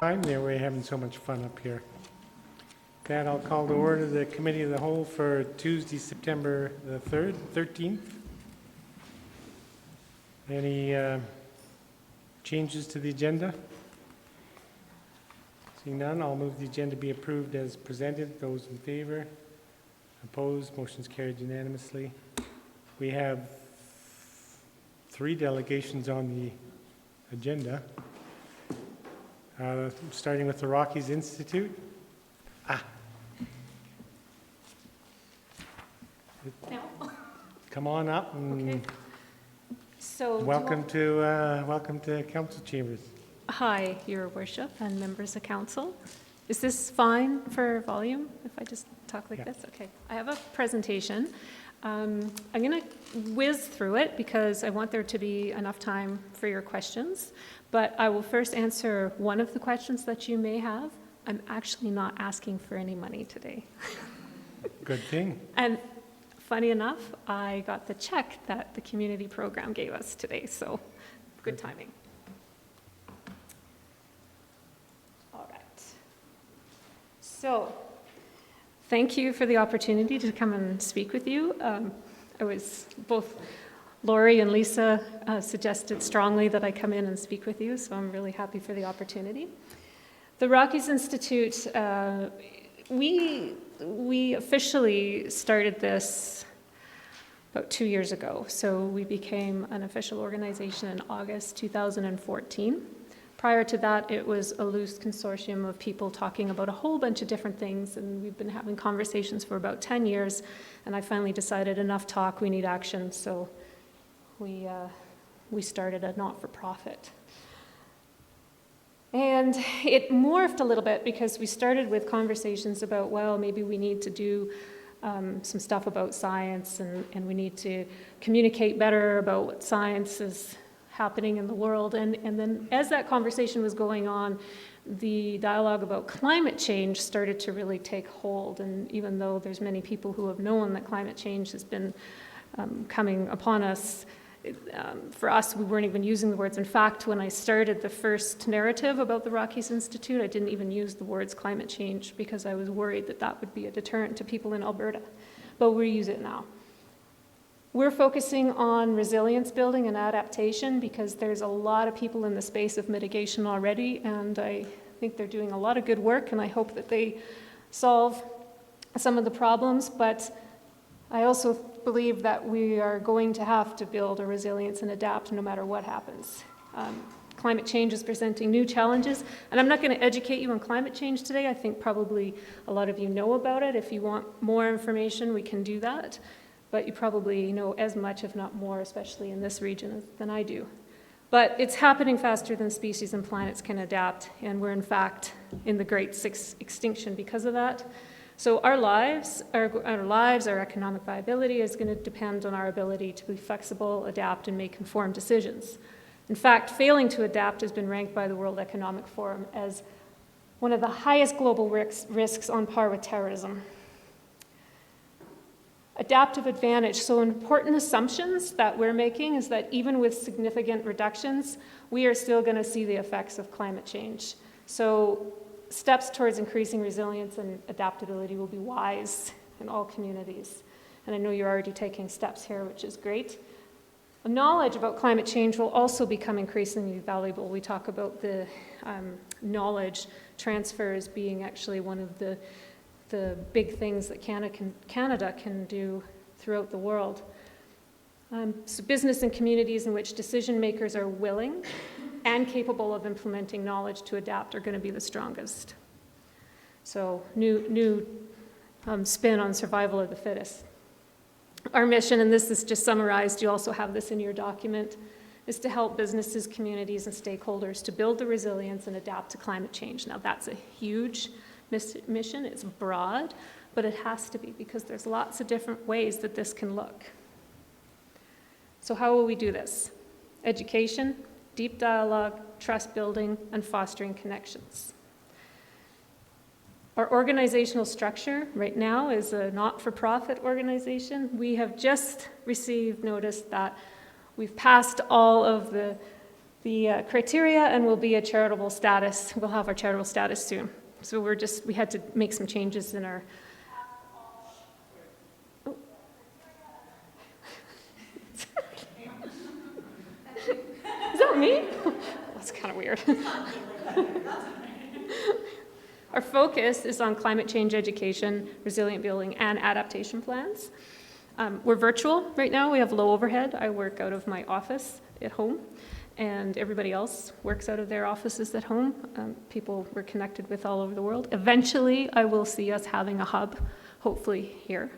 Time there, we're having so much fun up here. With that, I'll call to order the Committee of the Whole for Tuesday, September the 13th. Any changes to the agenda? Seeing none, I'll move the agenda be approved as presented. Those in favor? Opposed? Motion's carried unanimously. We have 3 delegations on the agenda. Starting with the Rockies Institute. No. Come on up and Okay. So welcome to Council Chambers. Hi, Your Worship and members of Council. Is this fine for volume if I just talk like this? Okay. I have a presentation. I'm going to whiz through it because I want there to be enough time for your questions. But I will first answer one of the questions that you may have. I'm actually not asking for any money today. Good thing. And funny enough, I got the check that the community program gave us today, so good timing. All right. So, thank you for the opportunity to come and speak with you. Both Lori and Lisa suggested strongly that I come in and speak with you, so I'm really happy for the opportunity. The Rockies Institute, we officially started this about 2 years ago. So we became an official organization in August 2014. Prior to that, it was a loose consortium of people talking about a whole bunch of different things, and we've been having conversations for about 10 years, and I finally decided enough talk, we need action, so we started a not-for-profit. And it morphed a little bit because we started with conversations about, well, maybe we need to do some stuff about science, and we need to communicate better about what science is happening in the world. And then as that conversation was going on, the dialogue about climate change started to really take hold. And even though there's many people who have known that climate change has been coming upon us, for us, we weren't even using the words. In fact, when I started the first narrative about the Rockies Institute, I didn't even use the words climate change because I was worried that that would be a deterrent to people in Alberta. But we use it now. We're focusing on resilience building and adaptation because there's a lot of people in the space of mitigation already, and I think they're doing a lot of good work, and I hope that they solve some of the problems, but I also believe that we are going to have to build a resilience and adapt no matter what happens. Climate change is presenting new challenges, and I'm not going to educate you on climate change today. I think probably a lot of you know about it. If you want more information, we can do that, but you probably know as much, if not more, especially in this region, than I do. But it's happening faster than species and planets can adapt, and we're in fact in the Great Extinction because of that. So our lives, our economic viability is going to depend on our ability to be flexible, adapt, and make informed decisions. In fact, failing to adapt has been ranked by the World Economic Forum as one of the highest global risks on par with terrorism. Adaptive advantage. So important assumptions that we're making is that even with significant reductions, we are still going to see the effects of climate change. So steps towards increasing resilience and adaptability will be wise in all communities. And I know you're already taking steps here, which is great. Knowledge about climate change will also become increasingly valuable. We talk about the knowledge transfers being actually one of the big things that Canada can do throughout the world. So business and communities in which decision makers are willing and capable of implementing knowledge to adapt are going to be the strongest. So new spin on survival of the fittest. Our mission, and this is just summarized, you also have this in your document, is to help businesses, communities, and stakeholders to build the resilience and adapt to climate change. Now that's a huge mission, it's broad, but it has to be because there's lots of different ways that this can look. So how will we do this? Education, deep dialogue, trust building, and fostering connections. Our organizational structure right now is a not-for-profit organization. We have just received notice that we've passed all of the the criteria, and we'll be a charitable status. We'll have our charitable status soon. So we had to make some changes in our... Oh. Is that me? That's kind of weird. Our focus is on climate change education, resilient building, and adaptation plans. We're virtual right now. We have low overhead. I work out of my office at home, and everybody else works out of their offices at home. People we're connected with all over the world. Eventually, I will see us having a hub, hopefully here.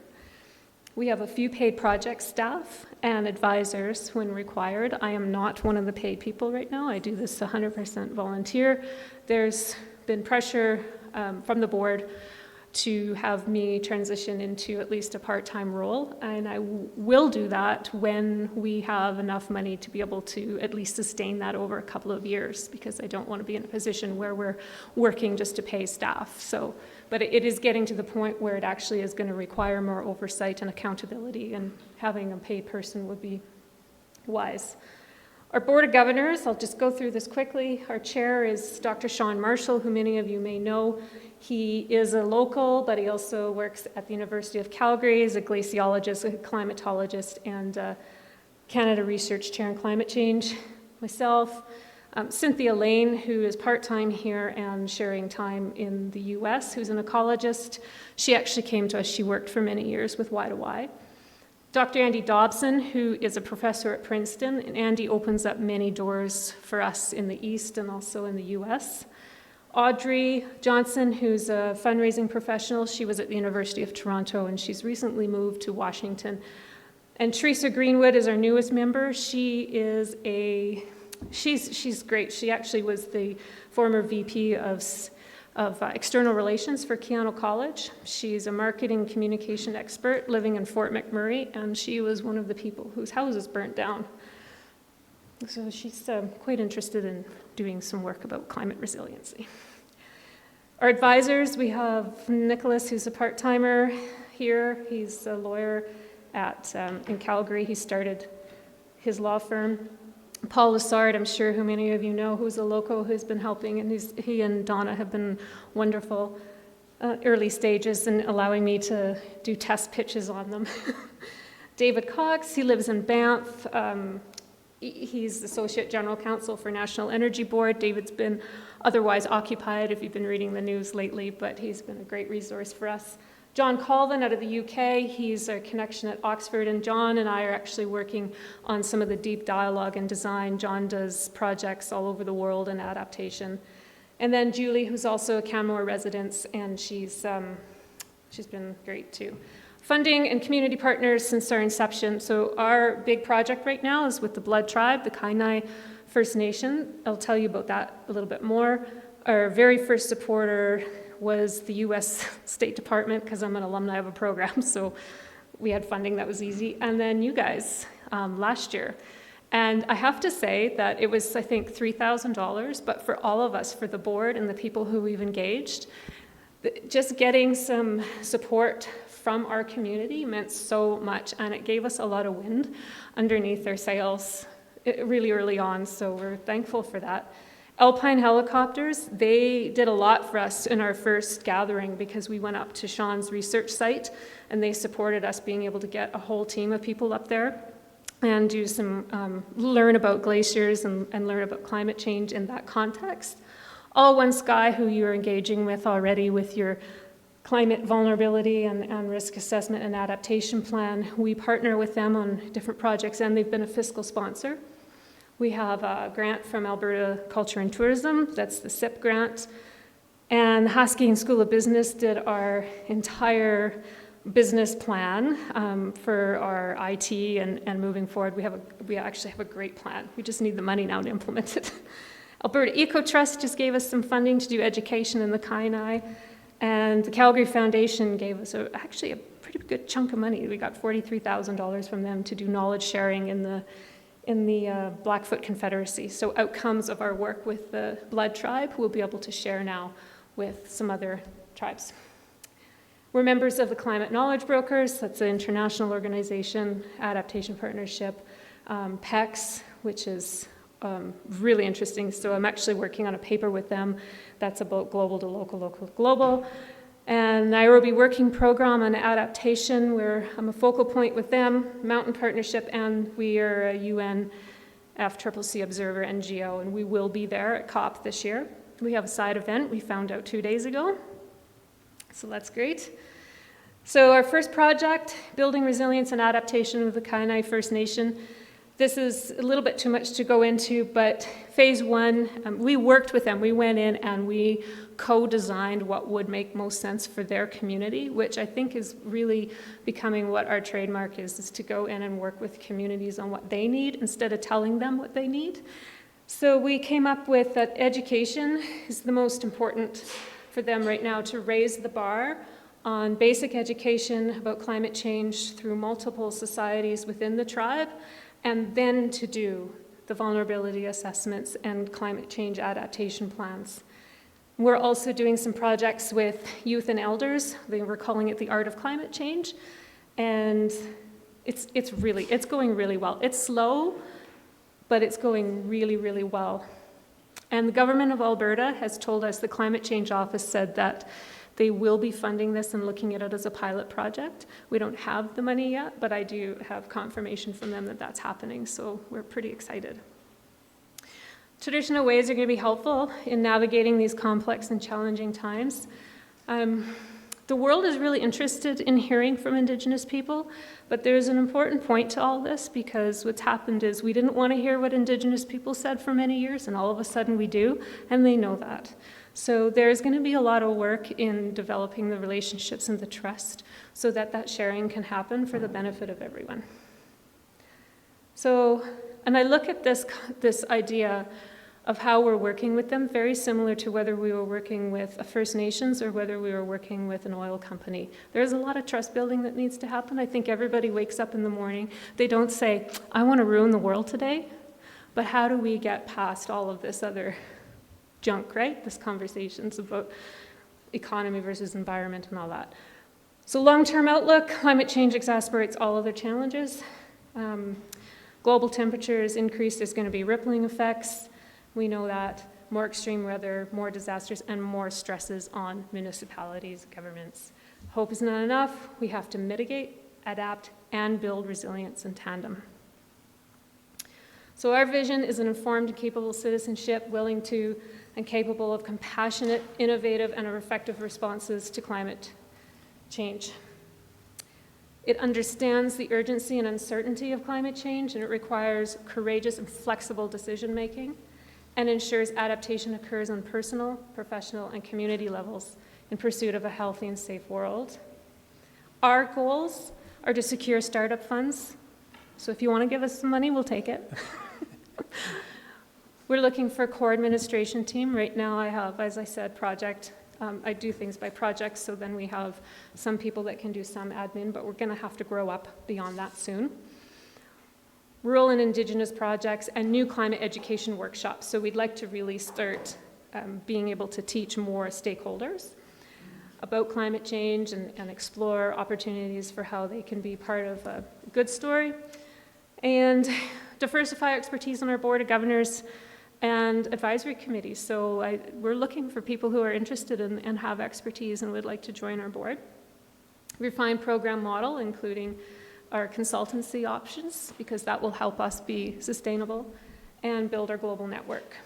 We have a few paid project staff and advisors when required. I am not one of the paid people right now. I do this 100% volunteer. There's been pressure from the board to have me transition into at least a part-time role, and I will do that when we have enough money to be able to at least sustain that over a couple of years, because I don't want to be in a position where we're working just to pay staff. So, but it is getting to the point where it actually is going to require more oversight and accountability, and having a paid person would be wise. Our Board of Governors, I'll just go through this quickly. Our chair is Dr. Sean Marshall, who many of you may know. He is a local, but he also works at the University of Calgary as a glaciologist, a climatologist, and Canada Research Chair in Climate Change. Myself, Cynthia Lane, who is part-time here and sharing time in the US, who's an ecologist. She actually came to us. She worked for many years with YWCA. Dr. Andy Dobson, who is a professor at Princeton, and Andy opens up many doors for us in the East and also in the US. Audrey Johnson, who's a fundraising professional. She was at the University of Toronto, and she's recently moved to Washington. And Teresa Greenwood is our newest member. She's great. She actually was the former VP of External Relations for Keano College. She's a marketing communication expert living in Fort McMurray, and she was one of the people whose houses burnt down. So she's quite interested in doing some work about climate resiliency. Our advisors, we have Nicholas, who's a part-timer here. He's a lawyer in Calgary. He started his law firm. Paul Lessard, I'm sure who many of you know, who's a local who's been helping, and he and Donna have been wonderful early stages in allowing me to do test pitches on them. David Cox, he lives in Banff. He's Associate General Counsel for National Energy Board. David's been otherwise occupied if you've been reading the news lately, but he's been a great resource for us. John Colvin out of the UK, he's a connection at Oxford, and John and I are actually working on some of the deep dialogue and design. John does projects all over the world in adaptation. And then Julie, who's also a Canmore resident, and she's been great too. Funding and community partners since our inception. So our big project right now is with the Blood Tribe, the Kainai First Nation. I'll tell you about that a little bit more. Our very first supporter was the US State Department, because I'm an alumni of a program, so we had funding that was easy. And then you guys last year. And I have to say that it was, I think, $3,000, but for all of us, for the board and the people who we've engaged, just getting some support from our community meant so much, and it gave us a lot of wind underneath our sails really early on, so we're thankful for that. Alpine Helicopters, they did a lot for us in our first gathering, because we went up to Sean's research site and they supported us being able to get a whole team of people up there and do some, learn about glaciers and learn about climate change in that context. All One Sky, who you're engaging with already with your climate vulnerability and risk assessment and adaptation plan, we partner with them on different projects, and they've been a fiscal sponsor. We have a grant from Alberta Culture and Tourism, that's the SIP grant, and the Haskayne School of Business did our entire business plan for our IT and moving forward. We actually have a great plan. We just need the money now to implement it. Alberta Eco Trust just gave us some funding to do education in the Kainai, and the Calgary Foundation gave us actually a pretty good chunk of money. We got $43,000 from them to do knowledge sharing in the Blackfoot Confederacy. So outcomes of our work with the Blood Tribe we'll be able to share now with some other tribes. We're members of the Climate Knowledge Brokers, that's an international organization, adaptation partnership, PECS, which is really interesting. So I'm actually working on a paper with them that's about global to local, local to global. And Nairobi Working Program on Adaptation, where I'm a focal point with them, Mountain Partnership, and we are a UN FCCC Observer NGO, and we will be there at COP this year. We have a side event we found out 2 days ago, so that's great. So our first project, Building Resilience and Adaptation with the Kainai First Nation. This is a little bit too much to go into, but phase one, we worked with them. We went in and we co-designed what would make most sense for their community, which I think is really becoming what our trademark is to go in and work with communities on what they need instead of telling them what they need. So we came up with that education is the most important for them right now, to raise the bar on basic education about climate change through multiple societies within the tribe, and then to do the vulnerability assessments and climate change adaptation plans. We're also doing some projects with youth and elders. We're calling it the Art of Climate Change, and it's going really well. It's slow, but it's going really, really well. And the government of Alberta has told us, the Climate Change Office said that they will be funding this and looking at it as a pilot project. We don't have the money yet, but I do have confirmation from them that that's happening, so we're pretty excited. Traditional ways are going to be helpful in navigating these complex and challenging times. The world is really interested in hearing from Indigenous people, but there's an important point to all this, because what's happened is we didn't want to hear what Indigenous people said for many years, and all of a sudden we do, and they know that. So there's going to be a lot of work in developing the relationships and the trust so that that sharing can happen for the benefit of everyone. So, and I look at this idea of how we're working with them very similar to whether we were working with a First Nations or whether we were working with an oil company. There's a lot of trust building that needs to happen. I think everybody wakes up in the morning, they don't say, I want to ruin the world today, but how do we get past all of this other junk, right? This conversations about economy versus environment and all that. So long-term outlook, climate change exacerbates all other challenges. Global temperatures increase, there's going to be rippling effects. We know that more extreme weather, more disasters, and more stresses on municipalities, governments. Hope is not enough. We have to mitigate, adapt, and build resilience in tandem. So our vision is an informed and capable citizenship, willing to and capable of compassionate, innovative, and effective responses to climate change. It understands the urgency and uncertainty of climate change, and it requires courageous and flexible decision-making, and ensures adaptation occurs on personal, professional, and community levels in pursuit of a healthy and safe world. Our goals are to secure startup funds. So if you want to give us some money, we'll take it. We're looking for a core administration team. Right now I have, as I said, project. I do things by projects, so then we have some people that can do some admin, but we're going to have to grow up beyond that soon. Rural and Indigenous projects and new climate education workshops. So we'd like to really start being able to teach more stakeholders about climate change and explore opportunities for how they can be part of a good story. And diversify expertise on our board of governors and advisory committees. So we're looking for people who are interested in and have expertise and would like to join our board. Refine program model, including our consultancy options, because that will help us be sustainable, and build our global network.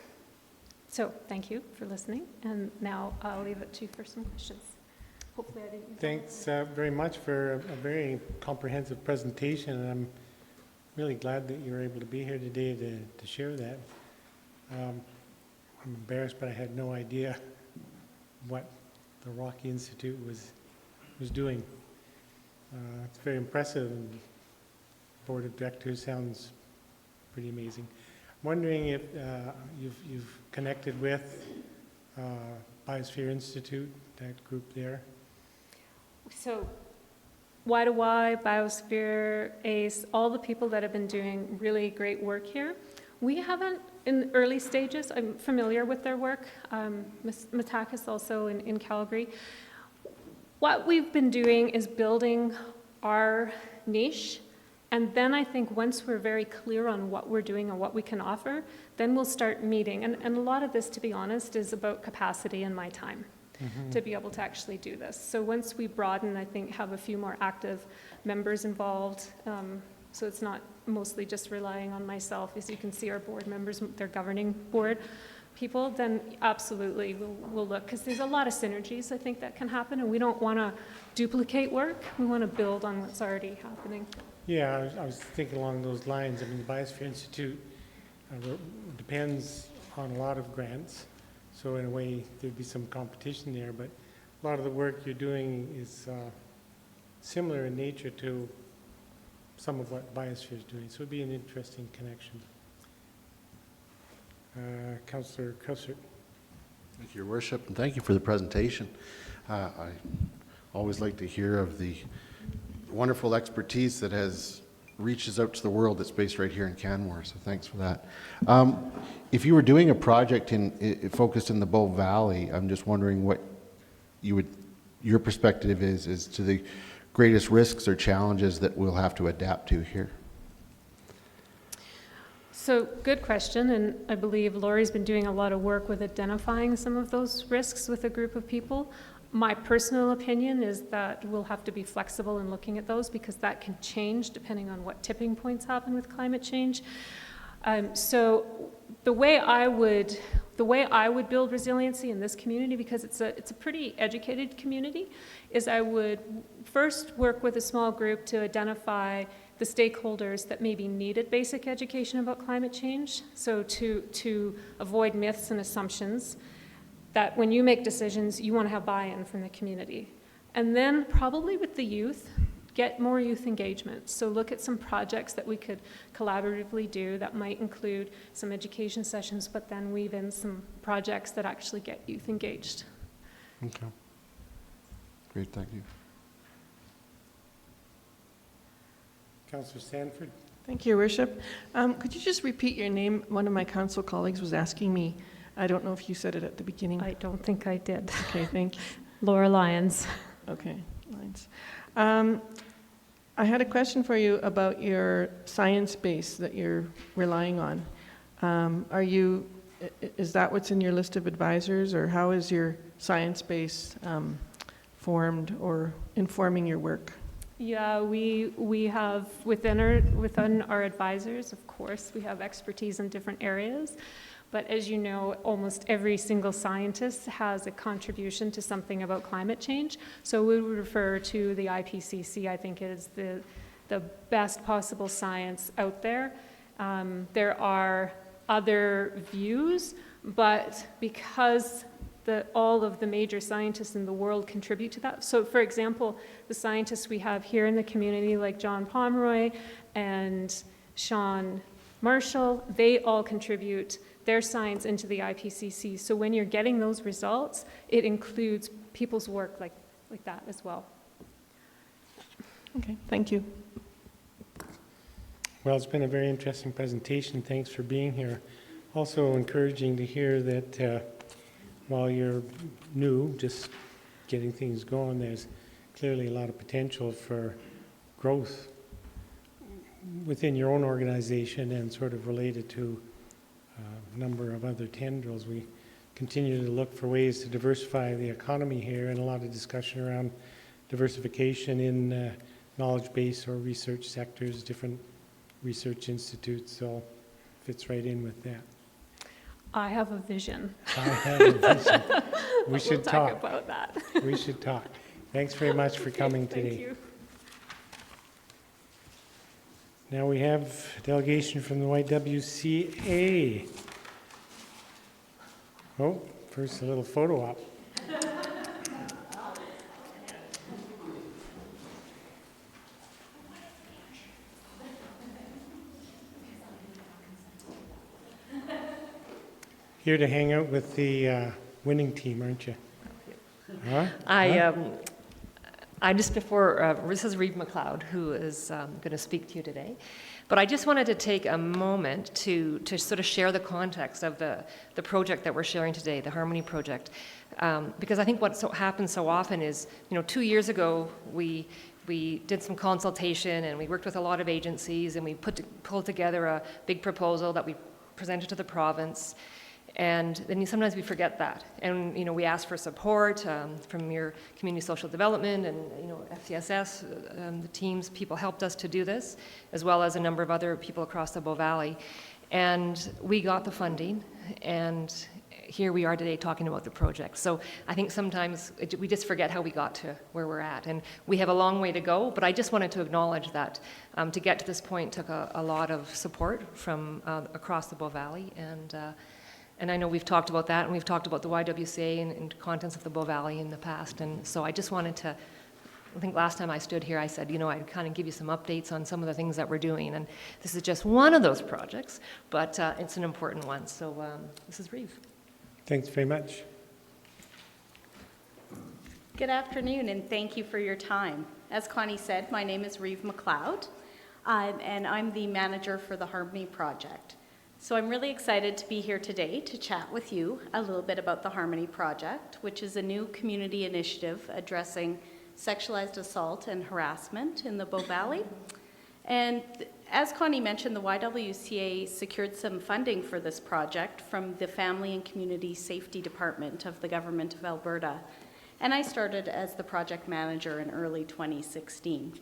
So thank you for listening, and now I'll leave it to you for some questions. Hopefully I didn't. Thanks very much for a very comprehensive presentation, and I'm really glad that you were able to be here today to share that. I'm embarrassed, but I had no idea what the Rocky Institute was doing. It's very impressive, and board of directors sounds pretty amazing. I'm wondering if you've connected with Biosphere Institute, that group there. So Y2Y, Biosphere, ACE, all the people that have been doing really great work here. We haven't, in early stages, I'm familiar with their work. Matakis also in Calgary. What we've been doing is building our niche And then I think once we're very clear on what we're doing and what we can offer, then we'll start meeting. And a lot of this, to be honest, is about capacity and my time to be able to actually do this. So once we broaden, I think, have a few more active members involved, so it's not mostly just relying on myself. As you can see, our board members, their governing board people, then absolutely we'll look, because there's a lot of synergies, I think, that can happen, and we don't want to duplicate work. We want to build on what's already happening. Yeah, I was thinking along those lines. I mean, the Biosphere Institute depends on a lot of grants, so in a way there'd be some competition there, but a lot of the work you're doing is similar in nature to some of what Biosphere is doing, so it'd be an interesting connection. Councillor Councillor. Thank you, Your Worship, and thank you for the presentation. I always like to hear of the wonderful expertise that reaches out to the world that's based right here in Canmore, so thanks for that. If you were doing a project focused in the Bow Valley, I'm just wondering what your perspective is to the greatest risks or challenges that we'll have to adapt to here. So good question, and I believe Laurie's been doing a lot of work with identifying some of those risks with a group of people. My personal opinion is that we'll have to be flexible in looking at those, because that can change depending on what tipping points happen with climate change. So the way I would build resiliency in this community, because it's a pretty educated community, is I would first work with a small group to identify the stakeholders that maybe needed basic education about climate change, so to avoid myths and assumptions, that when you make decisions, you want to have buy-in from the community. And then probably with the youth, get more youth engagement. So look at some projects that we could collaboratively do that might include some education sessions, but then weave in some projects that actually get youth engaged. Okay. Great, thank you. Councillor Sanford. Thank you, Your Worship. Could you just repeat your name? One of my council colleagues was asking me. I don't know if you said it at the beginning. I don't think I did. Okay, thank you. Laura Lyons. Okay, lines. I had a question for you about your science base that you're relying on. Is that what's in your list of advisors, or how is your science base formed or informing your work? Yeah, we have within our advisors, of course, we have expertise in different areas. But as you know, almost every single scientist has a contribution to something about climate change. So we would refer to the IPCC, I think, is the best possible science out there. There are other views, but because all of the major scientists in the world contribute to that. So for example, the scientists we have here in the community, like John Pomeroy and Sean Marshall, they all contribute their science into the IPCC. So when you're getting those results, it includes people's work like that as well. Okay, thank you. Well, it's been a very interesting presentation. Thanks for being here. Also encouraging to hear that while you're new, just getting things going, there's clearly a lot of potential for growth within your own organization and sort of related to a number of other tendrils. We continue to look for ways to diversify the economy here, and a lot of discussion around diversification in knowledge base or research sectors, different research institutes, so fits right in with that. I have a vision. I have a vision. We should We'll talk about that. We should talk. Thanks very much for coming today. Thank you. Now we have a delegation from the YWCA. Oh, first a little photo op. Here to hang out with the winning team, aren't you? Huh? I just before, this is Reeve McLeod, who is going to speak to you today. But I just wanted to take a moment to sort of share the context of the project that we're sharing today, the Harmony Project. Because I think what happens so often is, 2 years ago, we we did some consultation, and we worked with a lot of agencies, and we pulled together a big proposal that we presented to the province. And then sometimes we forget that. And, we asked for support from your community social development and, FCSS, the teams, people helped us to do this, as well as a number of other people across the Bow Valley. And we got the funding, and here we are today talking about the project. So I think sometimes we just forget how we got to where we're at. And we have a long way to go, but I just wanted to acknowledge that to get to this point took a lot of support from across the Bow Valley. And I know we've talked about that, and we've talked about the YWCA and contents of the Bow Valley in the past. And so I just wanted to, I think last time I stood here, I said, I'd kind of give you some updates on some of the things that we're doing. And this is just one of those projects, but it's an important one. So this is Reeve. Thanks very much. Good afternoon, and thank you for your time. As Connie said, my name is Reeve McLeod, and I'm the manager for the Harmony Project. So I'm really excited to be here today to chat with you a little bit about the Harmony Project, which is a new community initiative addressing sexualized assault and harassment in the Bow Valley. And as Connie mentioned, the YWCA secured some funding for this project from the Family and Community Safety Department of the Government of Alberta. And I started as the project manager in early 2016.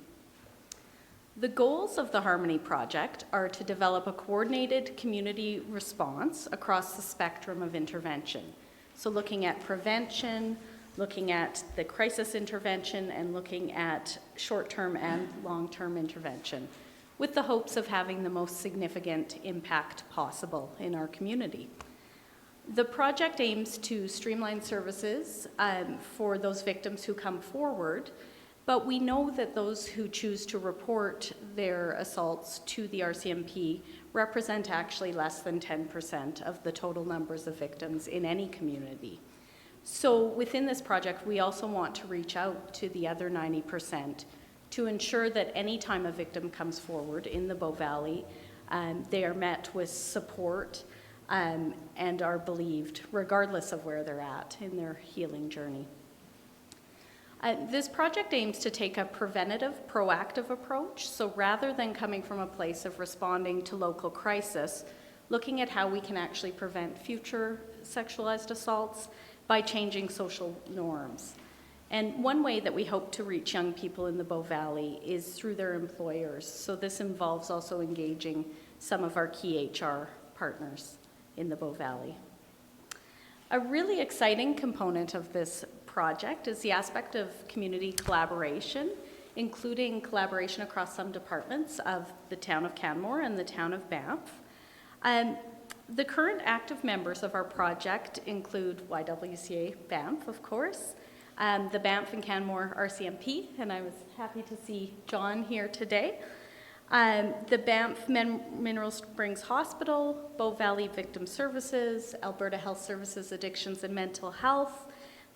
The goals of the Harmony Project are to develop a coordinated community response across the spectrum of intervention. So looking at prevention, looking at the crisis intervention, and looking at short-term and long-term intervention, with the hopes of having the most significant impact possible in our community. The project aims to streamline services for those victims who come forward, but we know that those who choose to report their assaults to the RCMP represent actually less than 10% of the total numbers of victims in any community. So within this project, we also want to reach out to the other 90% to ensure that any time a victim comes forward in the Bow Valley, they are met with support and are believed, regardless of where they're at in their healing journey. This project aims to take a preventative, proactive approach. So rather than coming from a place of responding to local crisis, looking at how we can actually prevent future sexualized assaults by changing social norms. And one way that we hope to reach young people in the Bow Valley is through their employers. So this involves also engaging some of our key HR partners in the Bow Valley. A really exciting component of this project is the aspect of community collaboration, including collaboration across some departments of the town of Canmore and the town of Banff. The current active members of our project include YWCA Banff, of course, the Banff and Canmore RCMP, and I was happy to see John here today, the Banff Mineral Springs Hospital, Bow Valley Victim Services, Alberta Health Services Addictions and Mental Health,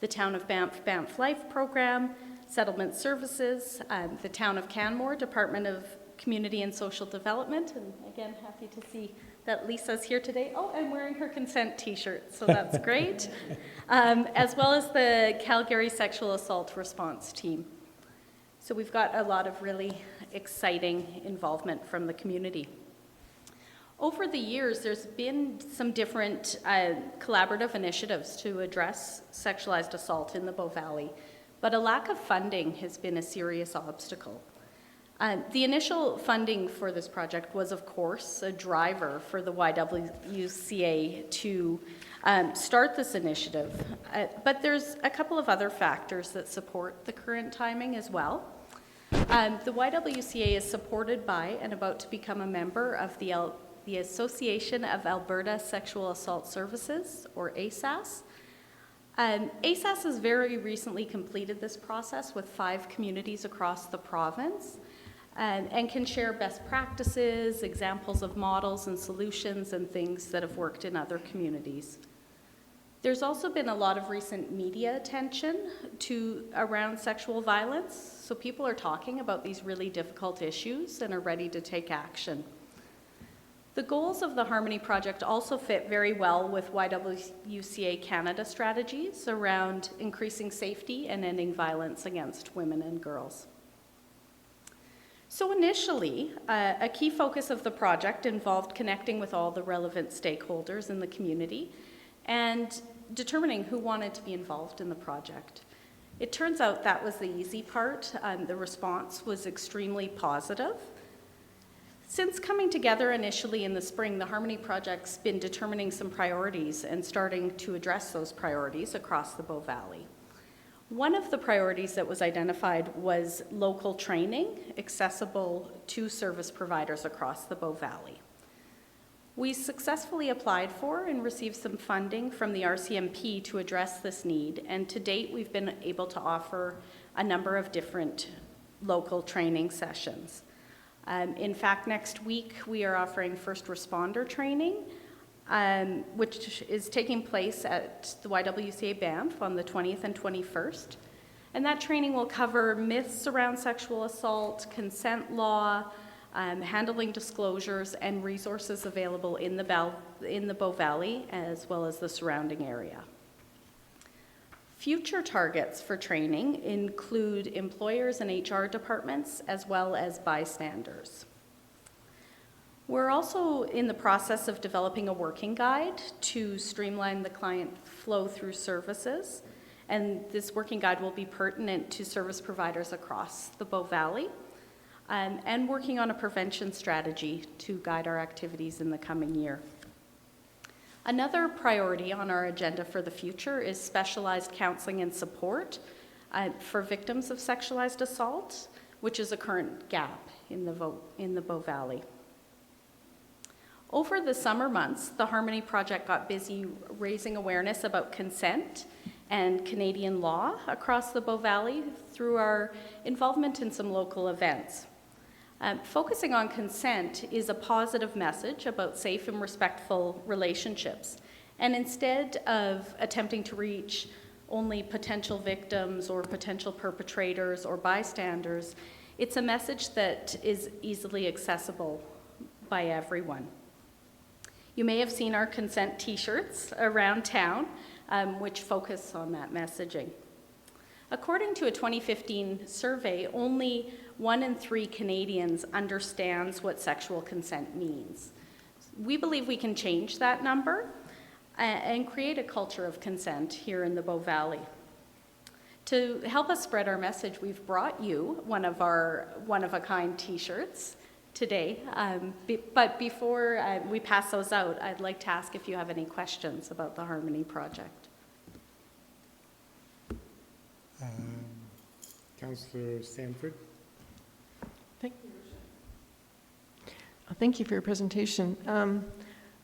the Town of Banff Banff Life Program, Settlement Services, the Town of Canmore, Department of Community and Social Development, and again, happy to see that Lisa's here today. Oh, I'm wearing her consent t-shirt, so that's great. As well as the Calgary Sexual Assault Response Team. So we've got a lot of really exciting involvement from the community. Over the years, there's been some different collaborative initiatives to address sexualized assault in the Bow Valley, but a lack of funding has been a serious obstacle. The initial funding for this project was, of course, a driver for the YWCA to start this initiative, but there's a couple of other factors that support the current timing as well. The YWCA is supported by and about to become a member of the Association of Alberta Sexual Assault Services, or ASAS. ASAS has very recently completed this process with 5 communities across the province, and can share best practices, examples of models and solutions and things that have worked in other communities. There's also been a lot of recent media attention around sexual violence, so people are talking about these really difficult issues and are ready to take action. The goals of the Harmony Project also fit very well with YWCA Canada strategies around increasing safety and ending violence against women and girls. So initially, a key focus of the project involved connecting with all the relevant stakeholders in the community and determining who wanted to be involved in the project. It turns out that was the easy part. The response was extremely positive. Since coming together initially in the spring, the Harmony Project's been determining some priorities and starting to address those priorities across the Bow Valley. One of the priorities that was identified was local training accessible to service providers across the Bow Valley. We successfully applied for and received some funding from the RCMP to address this need, and to date we've been able to offer a number of different local training sessions. In fact, next week we are offering first responder training, which is taking place at the YWCA Banff on the 20th and 21st. And that training will cover myths around sexual assault, consent law, handling disclosures, and resources available in the Bow Valley, as well as the surrounding area. Future targets for training include employers and HR departments, as well as bystanders. We're also in the process of developing a working guide to streamline the client flow through services, and this working guide will be pertinent to service providers across the Bow Valley, and working on a prevention strategy to guide our activities in the coming year. Another priority on our agenda for the future is specialized counseling and support for victims of sexualized assault, which is a current gap in the Bow Valley. Over the summer months, the Harmony Project got busy raising awareness about consent and Canadian law across the Bow Valley through our involvement in some local events. Focusing on consent is a positive message about safe and respectful relationships. And instead of attempting to reach only potential victims or potential perpetrators or bystanders, it's a message that is easily accessible by everyone. You may have seen our consent t-shirts around town, which focus on that messaging. According to a 2015 survey, only 1 in 3 Canadians understands what sexual consent means. We believe we can change that number and create a culture of consent here in the Bow Valley. To help us spread our message, we've brought you one of our one-of-a-kind t-shirts today. But before we pass those out, I'd like to ask if you have any questions about the Harmony Project. Councillor Sanford. Thank you for your presentation.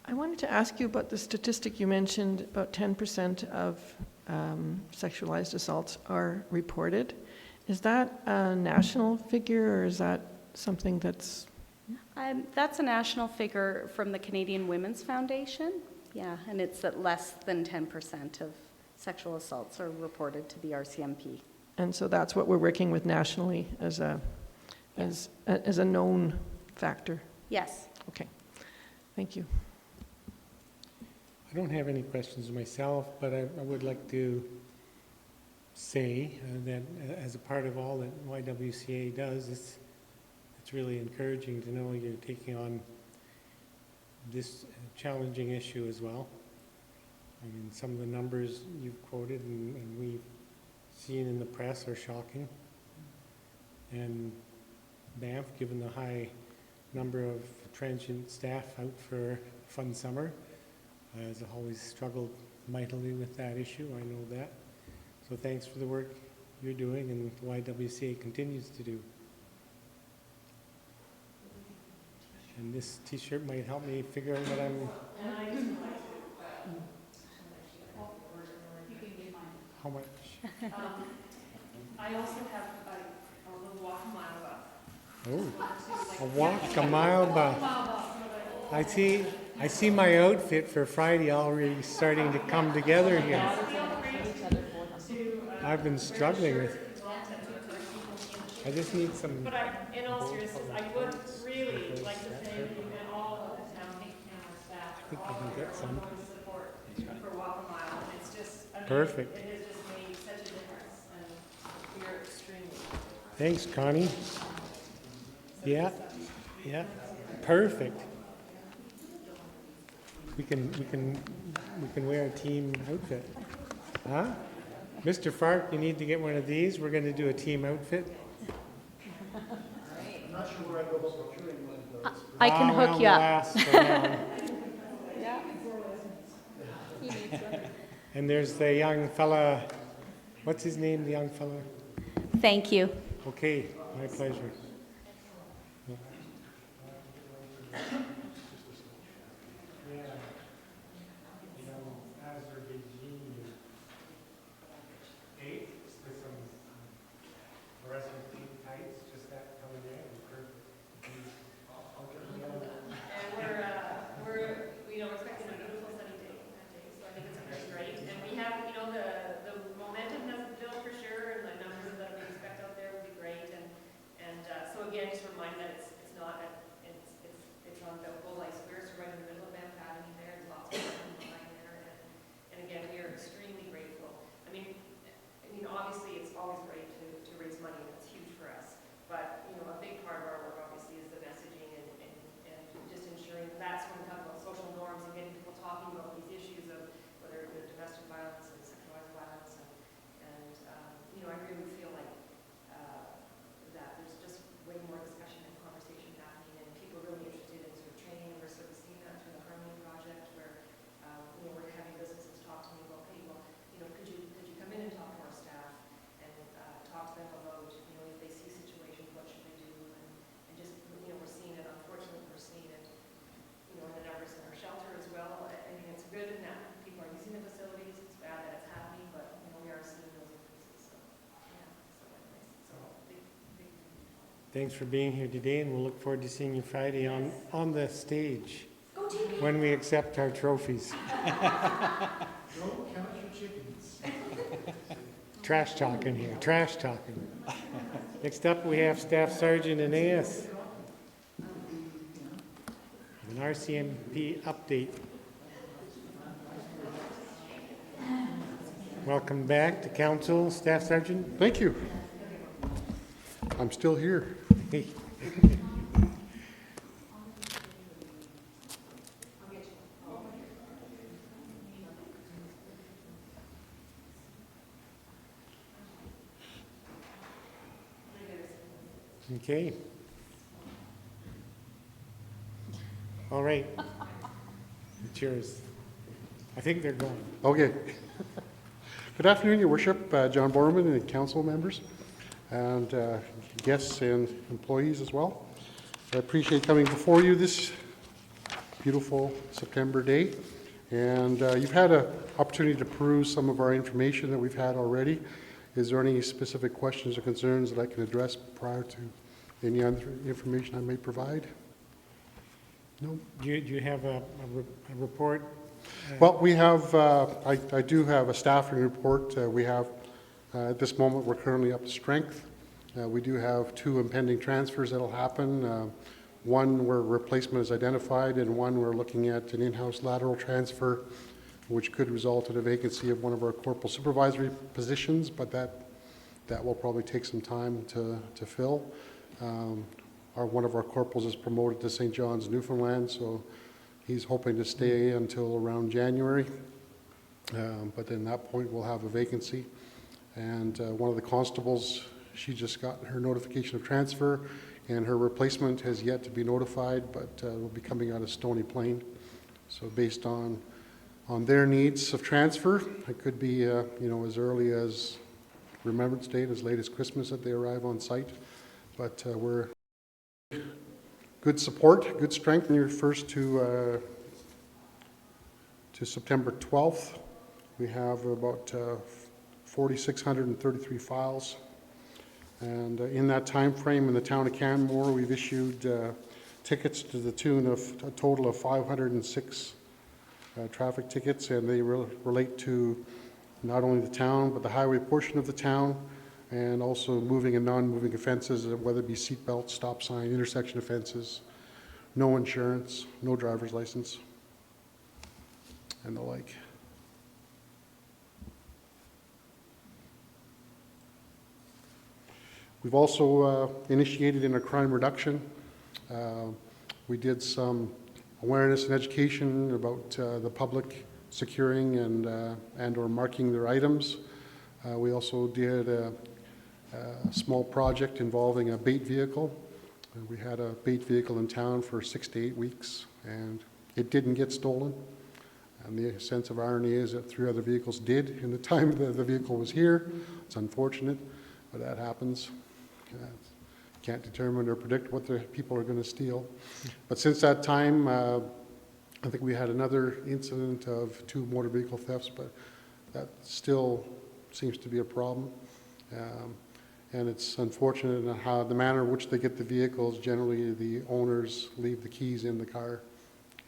I wanted to ask you about the statistic you mentioned, about 10% of sexualized assaults are reported. Is that a national figure, or is that something that's... That's a national figure from the Canadian Women's Foundation. Yeah, and it's that less than 10% of sexual assaults are reported to the RCMP. And so that's what we're working with nationally as a known factor. Yes. Okay, thank you. I don't have any questions myself, but I would like to say that as a part of all that YWCA does, it's really encouraging to know you're taking on this challenging issue as well. I mean, some of the numbers you've quoted and we've seen in the press are shocking. And Banff, given the high number of transient staff out for a fun summer, has always struggled mightily with that issue. I know that. So thanks for the work you're doing and YWCA continues to do. And this t-shirt might help me figure out what I'm... How much? I also have a little walk a mile buff. Oh, a walk a mile buff. I see my outfit for Friday already starting to come together here. I've been struggling with it. I just need some... But in all seriousness, I would really like to thank you and all of the town Canmore staff I think for I all can of get your some. support for Walk a Mile. It's just, I mean, Perfect. it has just made such a difference, and we are extremely grateful. Thanks, Connie. Yeah, yeah, perfect. We can wear a team outfit. Huh? Mr. Fark, you need to get one of these. We're gonna do a team outfit. I can hook well, you we'll up. ask for now. Yeah. And there's the young fella, what's his name, the young fella? Thank you. Okay, my pleasure. We're expecting a beautiful sunny day that day, so I think it's gonna be great. And we have, the momentum hasn't built for sure, and the numbers that we expect out there will be great. And so again, just a reminder that it's not, it's on the Bull Ice Square, so right in the middle of Banff Academy there, there's lots of fun behind there. And again, we are extremely grateful. I mean, obviously, it's always great to raise money, and it's huge for us. But, a big part of our work obviously is the messaging and just ensuring that's when we talk about social norms and getting people talking about these issues of whether it's domestic violence and sexualized violence. And I really feel like that there's just way more discussion and conversation happening, and people are really interested in sort of training, and we're sort of seeing that through the Harmony Project where, we're having businesses talk to me about, hey, well, could you come in and talk to our staff and talk to them about, if they see situations, what should they do, and just, we're seeing it, unfortunately, we're seeing it, in the numbers in our shelter as well. I mean, it's good in that people are using the facilities, it's bad that it's happening, but, we are seeing those increases, so, yeah, so anyways, it's a big. Thanks for being here today, and we'll look forward to seeing you Friday on the stage when we accept our trophies. Don't count your chickens. Trash talking here, trash talking. Next up, we have Staff Sergeant Eneas. An RCMP update. Welcome back to Council, Staff Sergeant. Thank you. I'm still here. Hey. Okay. All right. It's yours. I think they're gone. Okay. Good afternoon, Your Worship, John Borman and council members, and guests and employees as well. I appreciate coming before you this beautiful September day. And you've had an opportunity to peruse some of our information that we've had already. Is there any specific questions or concerns that I can address prior to any other information I may provide? No? Do you have a report? Well, we have, I do have a staffing report. We have, at this moment, we're currently up to strength. We do have 2 impending transfers that'll happen. One where replacement is identified, and one we're looking at an in-house lateral transfer, which could result in a vacancy of one of our corporal supervisory positions, but that will probably take some time to fill. One of our corporals is promoted to St. John's, Newfoundland, so he's hoping to stay until around January. But then at that point, we'll have a vacancy. And one of the constables, she just got her notification of transfer, and her replacement has yet to be notified, but will be coming out of Stony Plain. So based on their needs of transfer, it could be as early as Remembrance Day, as late as Christmas that they arrive on site. But we're good support, good strength. When you first to September 12th, we have about 4,633 files. And in that time frame in the town of Canmore, we've issued tickets to the tune of a total of 506 traffic tickets, and they relate to not only the town, but the highway portion of the town, and also moving and non-moving offenses, whether it be seat belts, stop sign, intersection offenses, no insurance, no driver's license, and the like. We've also initiated in our crime reduction. We did some awareness and education about the public securing and or marking their items. We also did a small project involving a bait vehicle. We had a bait vehicle in town for 6 to 8 weeks, and it didn't get stolen. And the sense of irony is that 3 other vehicles did in the time that the vehicle was here. It's unfortunate, but that happens. Can't determine or predict what the people are going to steal. But since that time, I think we had another incident of 2 motor vehicle thefts, but that still seems to be a problem. And it's unfortunate in how the manner in which they get the vehicles. Generally, the owners leave the keys in the car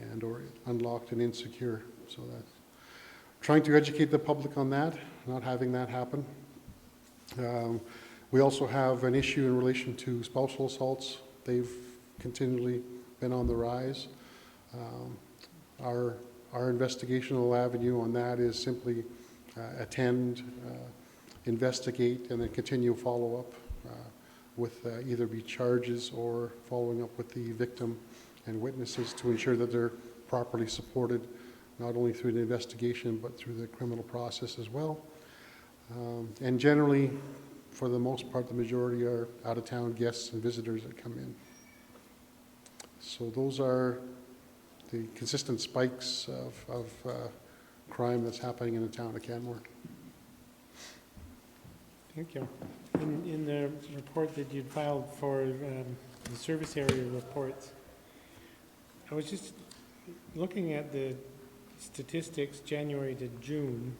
and or unlocked and insecure. So that's trying to educate the public on that, not having that happen. We also have an issue in relation to spousal assaults. They've continually been on the rise. Our investigational avenue on that is simply attend, investigate, and then continue follow-up with either be charges or following up with the victim and witnesses to ensure that they're properly supported, not only through the investigation but through the criminal process as well. And generally, for the most part, the majority are out-of-town guests and visitors that come in. So those are the consistent spikes of crime that's happening in the town of Canmore. Thank you. In the report that you'd filed for the service area reports, I was just looking at the statistics January to June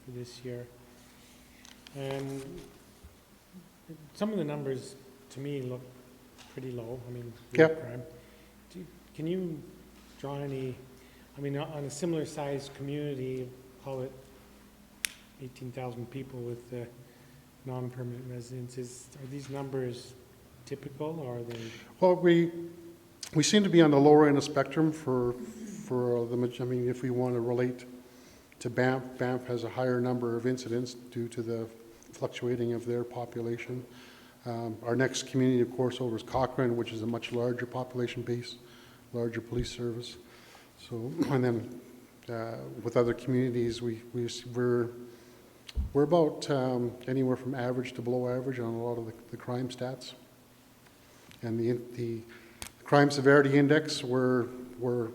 for this year, and some of the numbers to me look pretty low. I mean, real crime. Can you draw any, I mean, on a similar sized community, call it 18,000 people with non-permanent residences, are these numbers typical, or are they? Well, we seem to be on the lower end of the spectrum for I mean, if we want to relate to Banff, Banff has a higher number of incidents due to the fluctuating of their population. Our next community, of course, over is Cochrane, which is a much larger population base, larger police service. So, and then with other communities, we're about anywhere from average to below average on a lot of the crime stats. And the crime severity index, we're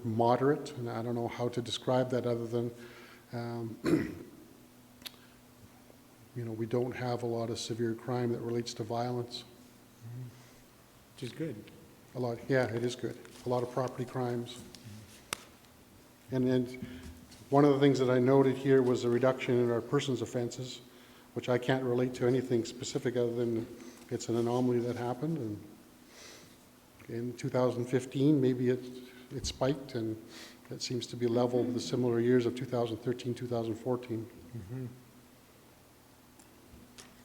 moderate, and I don't know how to describe that other than you know, we don't have a lot of severe crime that relates to violence. Which is good. A lot, yeah, it is good. A lot of property crimes. And one of the things that I noted here was a reduction in our persons offenses, which I can't relate to anything specific other than it's an anomaly that happened. And in 2015, maybe it spiked, and it seems to be level with the similar years of 2013, 2014. Mm-hmm.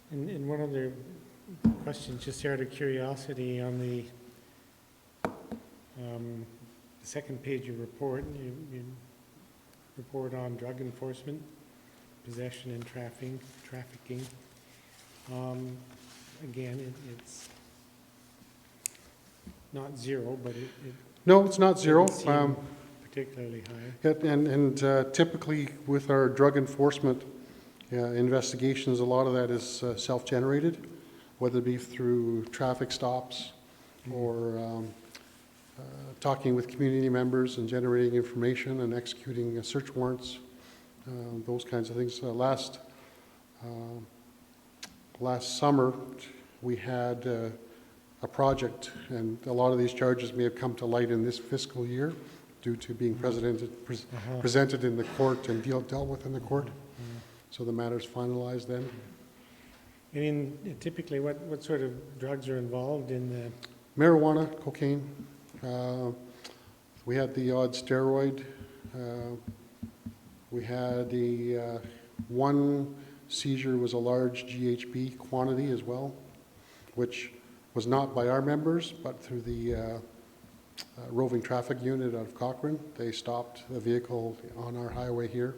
And one other question, just out of curiosity, on the second page of your report, you report on drug enforcement, possession and trafficking. Again, it's not zero, but it No, it's not zero. doesn't seem particularly high. And typically with our drug enforcement investigations, a lot of that is self-generated, whether it be through traffic stops or talking with community members and generating information and executing search warrants, those kinds of things. Last summer, we had a project, and a lot of these charges may have come to light in this fiscal year due to being presented in the court and dealt with in the court. So the matter's finalized then. And typically, what sort of drugs are involved in the? Marijuana, cocaine. We had the odd steroid. We had one seizure was a large GHB quantity as well, which was not by our members, but through the roving traffic unit out of Cochrane. They stopped the vehicle on our highway here,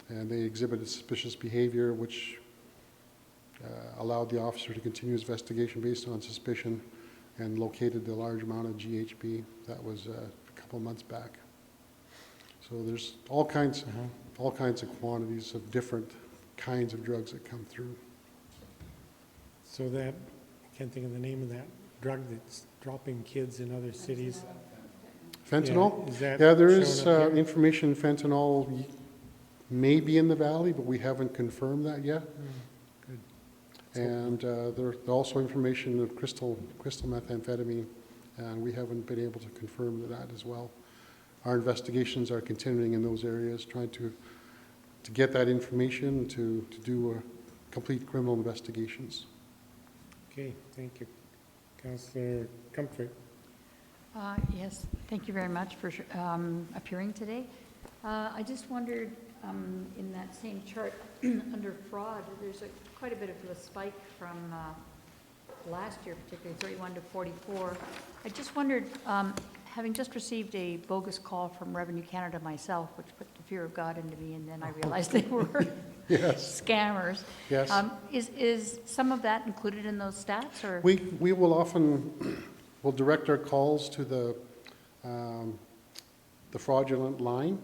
and they exhibited suspicious behavior, which allowed the officer to continue his investigation based on suspicion and located the large amount of GHB. That was a couple months back. So there's all kinds of quantities of different kinds of drugs that come through. So that, I can't think of the name of that drug that's dropping kids in other cities. Fentanyl? Yeah, is that Yeah, there is showing up here? information fentanyl may be in the valley, but we haven't confirmed that yet. Good. And there's also information of crystal methamphetamine, and we haven't been able to confirm that as well. Our investigations are continuing in those areas, trying to get that information to do complete criminal investigations. Okay, thank you. Councillor Comfort. Yes, thank you very much for appearing today. I just wondered, in that same chart, under fraud, there's quite a bit of a spike from last year, particularly 31 to 44. I just wondered, having just received a bogus call from Revenue Canada myself, which put the fear of God into me, and then I realized they were Yes. scammers. Yes. Is some of that included in those stats, or? We will often will direct our calls to the fraudulent line.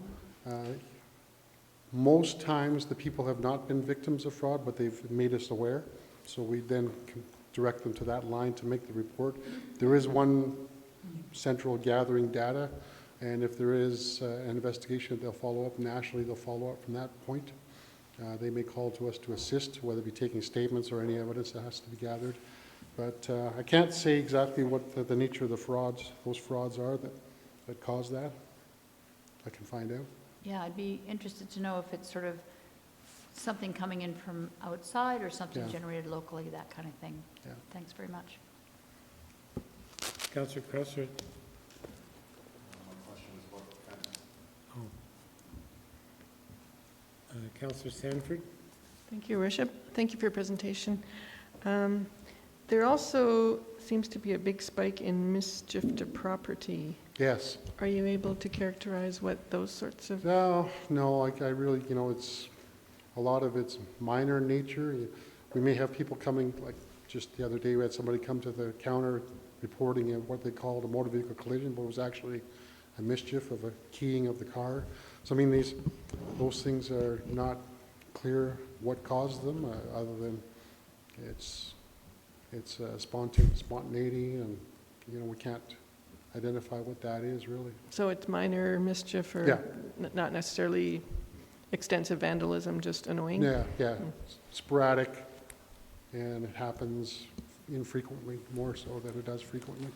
Most times the people have not been victims of fraud, but they've made us aware. So we then can direct them to that line to make the report. There is one central gathering data, and if there is an investigation, they'll follow up nationally. They'll follow up from that point. They may call to us to assist, whether it be taking statements or any evidence that has to be gathered. But I can't say exactly what the nature of the frauds, those frauds are that cause that. I can find out. Yeah, I'd be interested to know if it's sort of something coming in from outside or something Yeah. generated locally, that kind of thing. Yeah. Thanks very much. Councillor Crosser. Councillor Sanford. Thank you, Your Worship. Thank you for your presentation. There also seems to be a big spike in mischief to property. Yes. Are you able to characterize what those sorts of? No, I really, it's, a lot of it's minor in nature. We may have people coming, like just the other day, we had somebody come to the counter reporting what they called a motor vehicle collision, but it was actually a mischief of a keying of the car. So I mean, those things are not clear what caused them, other than it's spontaneity, and we can't identify what that is really. So it's minor mischief, or Yeah. Not necessarily extensive vandalism, just annoying? Yeah, sporadic, and it happens infrequently, more so than it does frequently.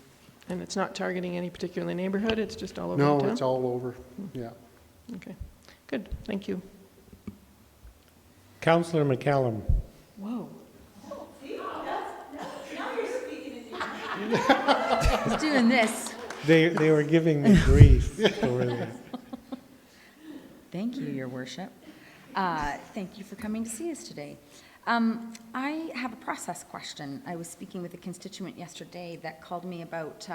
And it's not targeting any particular neighborhood, it's just all over No, the town? it's all over, yeah. Okay, good, thank you. Councillor McCallum. Whoa. He's doing this. They were giving me grief over that. Thank you, Your Worship. Thank you for coming to see us today. I have a process question. I was speaking with a constituent yesterday that called me about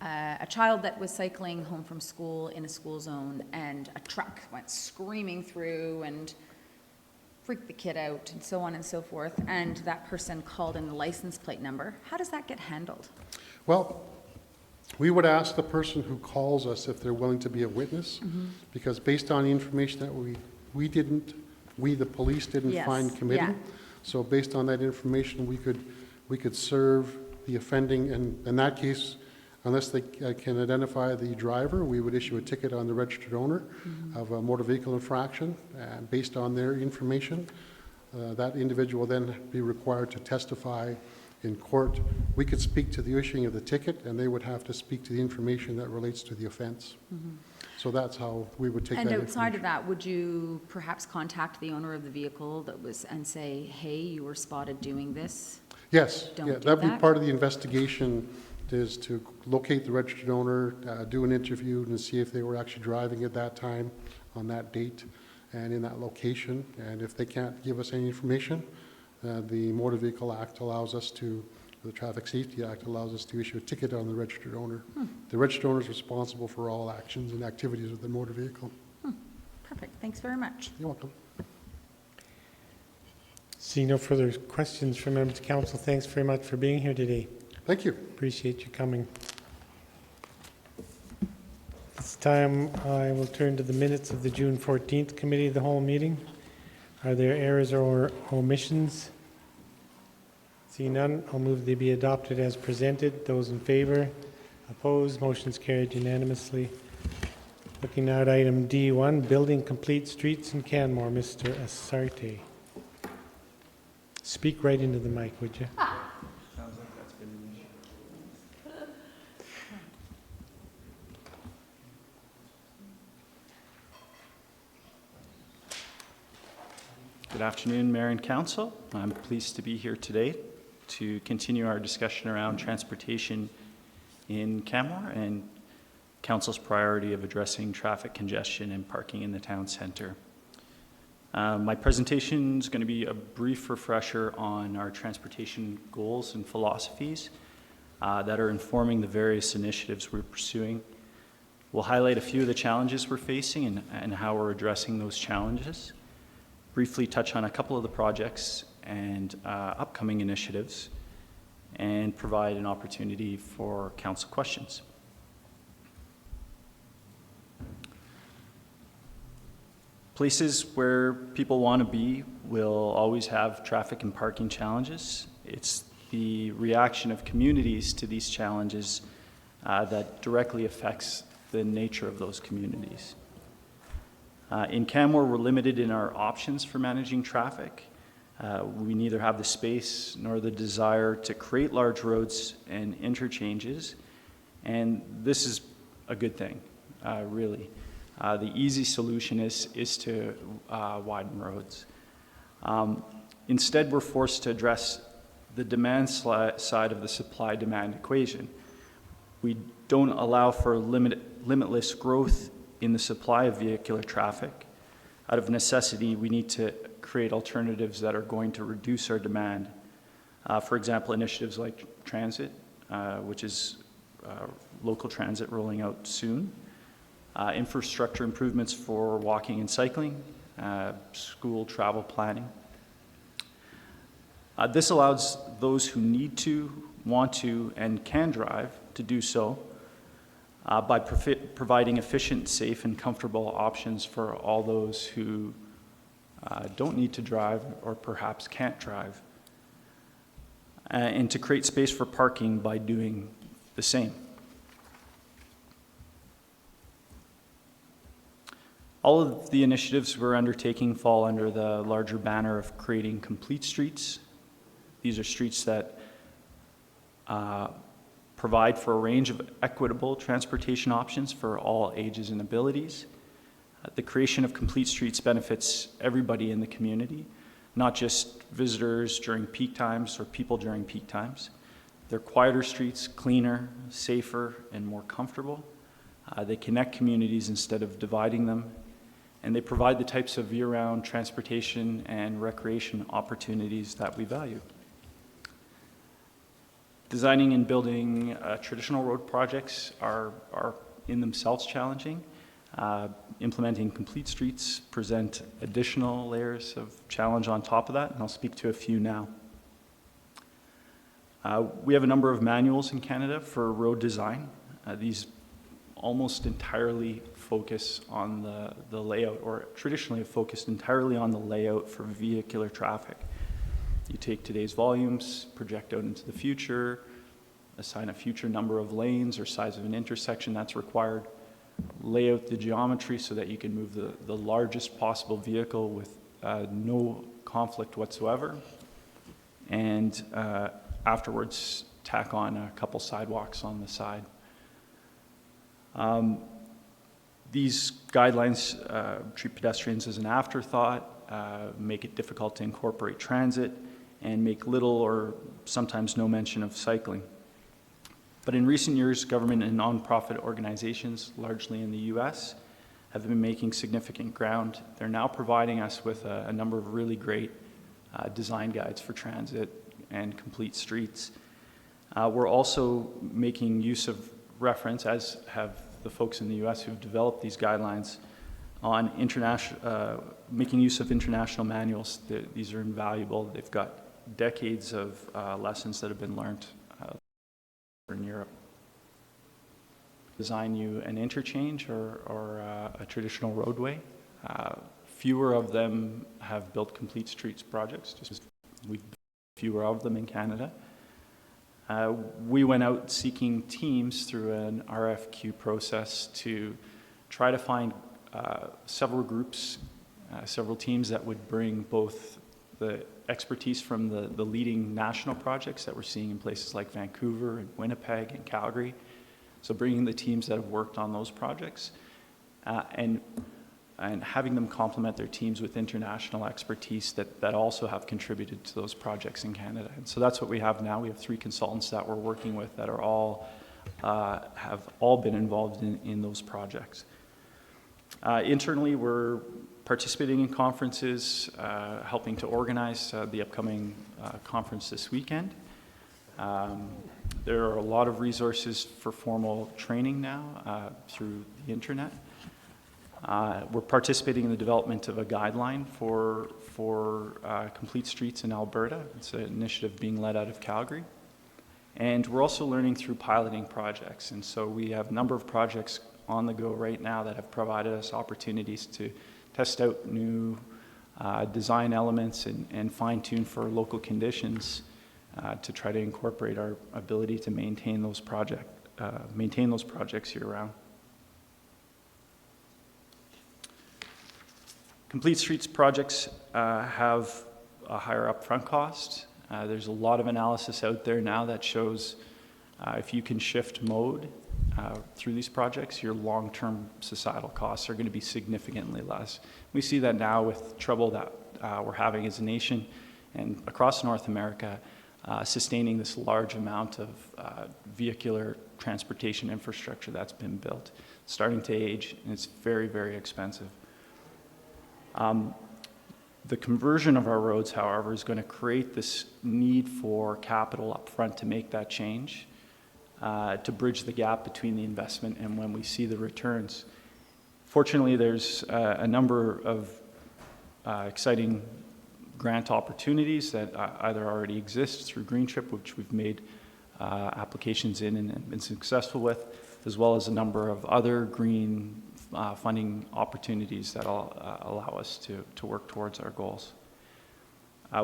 a child that was cycling home from school in a school zone, and a truck went screaming through and freaked the kid out, and so on and so forth, and that person called in the license plate number. How does that get handled? Well, we would ask the person who calls us if they're willing to be a witness, because based on the information that we the police didn't Yes, find committing. yeah. So based on that information, we could serve the offending, and in that case, unless they can identify the driver, we would issue a ticket on the registered owner of a motor vehicle infraction, and based on their information, that individual will then be required to testify in court. We could speak to the issuing of the ticket, and they would have to speak to the information that relates to the offense. So that's how we would take that And information. outside of that, would you perhaps contact the owner of the vehicle and say, hey, you were spotted doing this? Yes, Don't yeah, do that'd be that? part of the investigation, is to locate the registered owner, do an interview, and see if they were actually driving at that time, on that date, and in that location. And if they can't give us any information, the Motor Vehicle Act allows us to, the Traffic Safety Act allows us to issue a ticket on the registered owner. The registered owner is responsible for all actions and activities of the motor vehicle. Perfect, thanks very much. You're welcome. Seeing no further questions from members of council, thanks very much for being here today. Thank you. Appreciate you coming. This time I will turn to the minutes of the June 14th Committee of the Whole meeting. Are there errors or omissions? Seeing none, I'll move they be adopted as presented. Those in favor? Opposed? Motion's carried unanimously. Looking now at item D1, building complete streets in Canmore, Mr. Asarte. Speak right into the mic, would you? Sounds like that's been an issue. Good afternoon, Mayor and Council. I'm pleased to be here today to continue our discussion around transportation in Canmore and Council's priority of addressing traffic congestion and parking in the town centre. My presentation is going to be a brief refresher on our transportation goals and philosophies that are informing the various initiatives we're pursuing. We'll highlight a few of the challenges we're facing and how we're addressing those challenges. Briefly touch on a couple of the projects and upcoming initiatives, and provide an opportunity for council questions. Places where people want to be will always have traffic and parking challenges. It's the reaction of communities to these challenges that directly affects the nature of those communities. In Canmore, we're limited in our options for managing traffic. We neither have the space nor the desire to create large roads and interchanges, and this is a good thing, really. The easy solution is to widen roads. Instead, we're forced to address the demand side of the supply-demand equation. We don't allow for limitless growth in the supply of vehicular traffic. Out of necessity, we need to create alternatives that are going to reduce our demand. For example, initiatives like transit, which is local transit rolling out soon. Infrastructure improvements for walking and cycling, school travel planning. This allows those who need to, want to, and can drive to do so by providing efficient, safe, and comfortable options for all those who don't need to drive or perhaps can't drive, and to create space for parking by doing the same. All of the initiatives we're undertaking fall under the larger banner of creating complete streets. These are streets that provide for a range of equitable transportation options for all ages and abilities. The creation of complete streets benefits everybody in the community, not just visitors during peak times or people during peak times. They're quieter streets, cleaner, safer, and more comfortable. They connect communities instead of dividing them, and they provide the types of year-round transportation and recreation opportunities that we value. Designing and building traditional road projects are in themselves challenging. Implementing complete streets present additional layers of challenge on top of that, and I'll speak to a few now. We have a number of manuals in Canada for road design. These almost entirely focus on the layout, or traditionally have focused entirely on the layout for vehicular traffic. You take today's volumes, project out into the future, assign a future number of lanes or size of an intersection that's required, lay out the geometry so that you can move the largest possible vehicle with no conflict whatsoever, and afterwards tack on a couple sidewalks on the side. These guidelines treat pedestrians as an afterthought, make it difficult to incorporate transit, and make little or sometimes no mention of cycling. But in recent years, government and nonprofit organizations, largely in the US, have been making significant ground. They're now providing us with a number of really great design guides for transit and complete streets. We're also making use of reference, as have the folks in the US who've developed these guidelines, on making use of international manuals. These are invaluable. They've got decades of lessons that have been learned in Europe. Design you an interchange or a traditional roadway. Fewer of them have built complete streets projects, just we've fewer of them in Canada. We went out seeking teams through an RFQ process to try to find several groups, several teams that would bring both the expertise from the leading national projects that we're seeing in places like Vancouver and Winnipeg and Calgary. So bringing the teams that have worked on those projects and having them complement their teams with international expertise that also have contributed to those projects in Canada. And so that's what we have now. We have 3 consultants that we're working with that are all have all been involved in those projects. Internally, we're participating in conferences, helping to organize the upcoming conference this weekend. There are a lot of resources for formal training now through the internet. We're participating in the development of a guideline for complete streets in Alberta. It's an initiative being led out of Calgary. And we're also learning through piloting projects. And so we have a number of projects on the go right now that have provided us opportunities to test out new design elements and fine-tune for local conditions to try to incorporate our ability to maintain those projects year-round. Complete streets projects have a higher upfront cost. There's a lot of analysis out there now that shows if you can shift mode through these projects, your long-term societal costs are going to be significantly less. We see that now with trouble that we're having as a nation and across North America, sustaining this large amount of vehicular transportation infrastructure that's been built, starting to age, and it's very, very expensive. The conversion of our roads, however, is going to create this need for capital up front to make that change, to bridge the gap between the investment and when we see the returns. Fortunately, there's a number of exciting grant opportunities that either already exist through Greenship, which we've made applications in and been successful with, as well as a number of other green funding opportunities that will allow us to work towards our goals.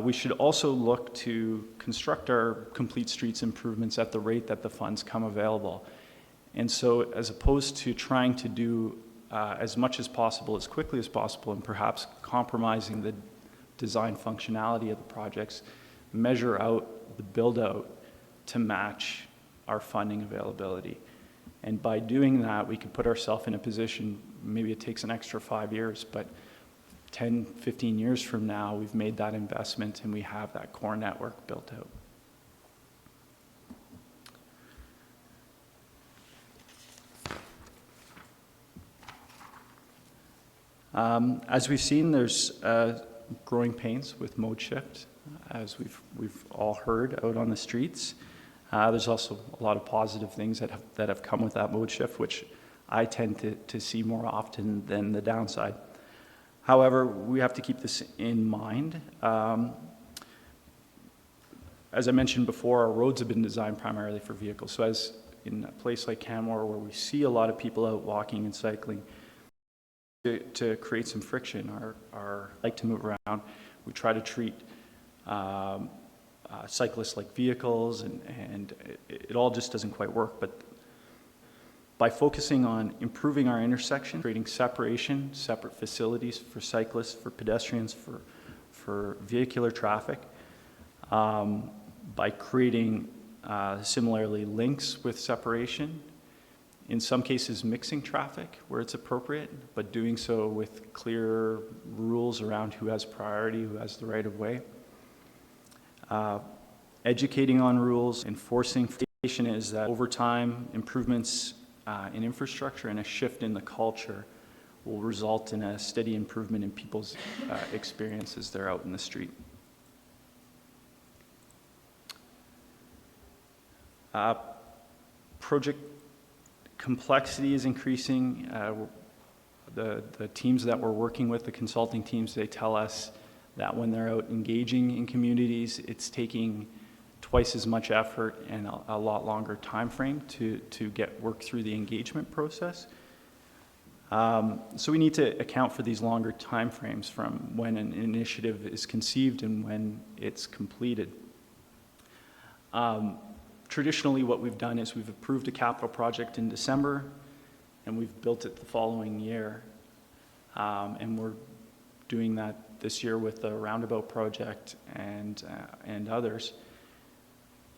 We should also look to construct our complete streets improvements at the rate that the funds come available. And so as opposed to trying to do as much as possible, as quickly as possible, and perhaps compromising the design functionality of the projects, measure out the build-out to match our funding availability. And by doing that, we could put ourselves in a position, maybe it takes an extra 5 years, but 10, 15 years from now, we've made that investment and we have that core network built out. As we've seen, there's growing pains with mode shift, as we've all heard out on the streets. There's also a lot of positive things that have come with that mode shift, which I tend to see more often than the downside. However, we have to keep this in mind. As I mentioned before, our roads have been designed primarily for vehicles. So as in a place like Canmore, where we see a lot of people out walking and cycling, to create some friction, or like to move around, we try to treat cyclists like vehicles, and it all just doesn't quite work. But by focusing on improving our intersection, creating separation, separate facilities for cyclists, for pedestrians, for vehicular traffic, by creating similarly links with separation, in some cases mixing traffic where it's appropriate, but doing so with clear rules around who has priority, who has the right of way. Educating on rules, enforcing. Is that over time, improvements in infrastructure and a shift in the culture will result in a steady improvement in people's experiences they're out in the street. Project complexity is increasing. the teams that we're working with, the consulting teams, they tell us that when they're out engaging in communities, it's taking twice as much effort and a lot longer time frame to get work through the engagement process. So we need to account for these longer time frames from when an initiative is conceived and when it's completed. Traditionally, what we've done is we've approved a capital project in December, and we've built it the following year. And we're doing that this year with the roundabout project and others.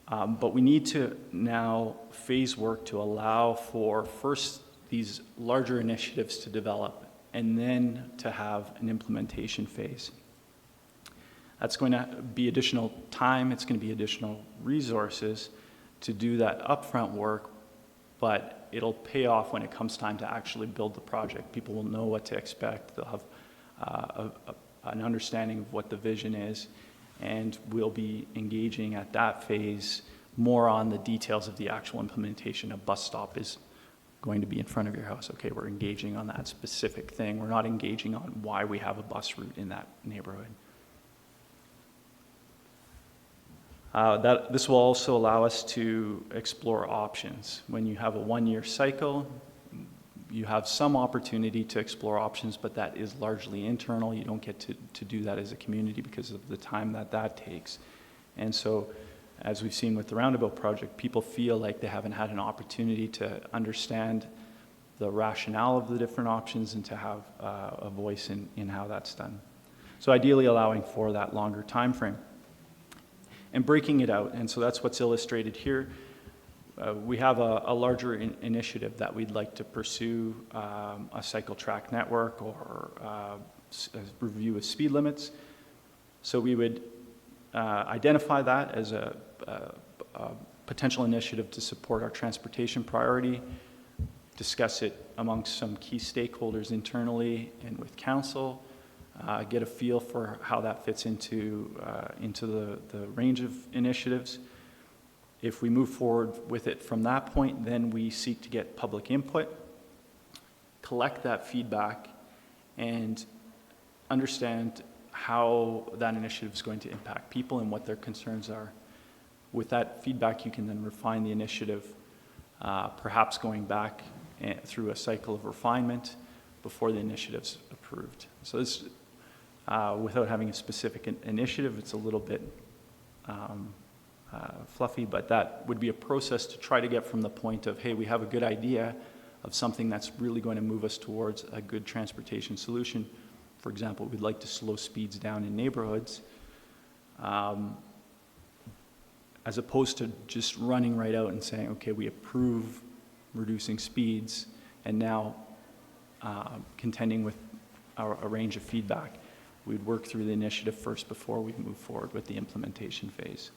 But we need to now phase work to allow for first these larger initiatives to develop and then to have an implementation phase. That's going to be additional time, it's going to be additional resources to do that upfront work, but it'll pay off when it comes time to actually build the project. People will know what to expect, they'll have an understanding of what the vision is, and we'll be engaging at that phase more on the details of the actual implementation. A bus stop is going to be in front of your house. Okay, we're engaging on that specific thing. We're not engaging on why we have a bus route in that neighborhood. This will also allow us to explore options. When you have a one-year cycle, you have some opportunity to explore options, but that is largely internal. You don't get to do that as a community because of the time that takes. And so, as we've seen with the roundabout project, people feel like they haven't had an opportunity to understand the rationale of the different options and to have a voice in how that's done. So ideally allowing for that longer time frame and breaking it out. And so that's what's illustrated here. We have a larger initiative that we'd like to pursue, a cycle track network or a review of speed limits. So we would identify that as a potential initiative to support our transportation priority, discuss it amongst some key stakeholders internally and with council, get a feel for how that fits into the range of initiatives. If we move forward with it from that point, then we seek to get public input, collect that feedback, and understand how that initiative is going to impact people and what their concerns are. With that feedback, you can then refine the initiative, perhaps going back through a cycle of refinement before the initiative's approved. So this, without having a specific initiative, it's a little bit fluffy, but that would be a process to try to get from the point of, hey, we have a good idea of something that's really going to move us towards a good transportation solution. For example, we'd like to slow speeds down in neighborhoods, as opposed to just running right out and saying, okay, we approve reducing speeds, and now contending with a range of feedback. We'd work through the initiative first before we move forward with the implementation phase.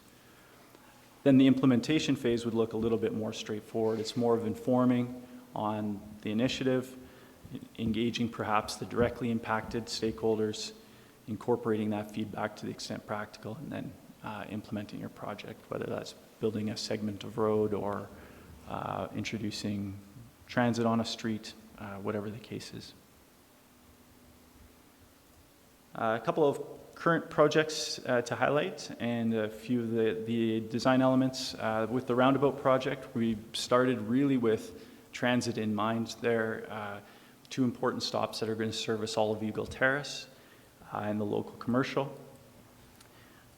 Then the implementation phase would look a little bit more straightforward. It's more of informing on the initiative, engaging perhaps the directly impacted stakeholders, incorporating that feedback to the extent practical, and then implementing your project, whether that's building a segment of road or introducing transit on a street, whatever the case is. A couple of current projects to highlight and a few of the design elements. With the roundabout project, we started really with transit in mind there. Two important stops that are going to service all of Eagle Terrace and the local commercial.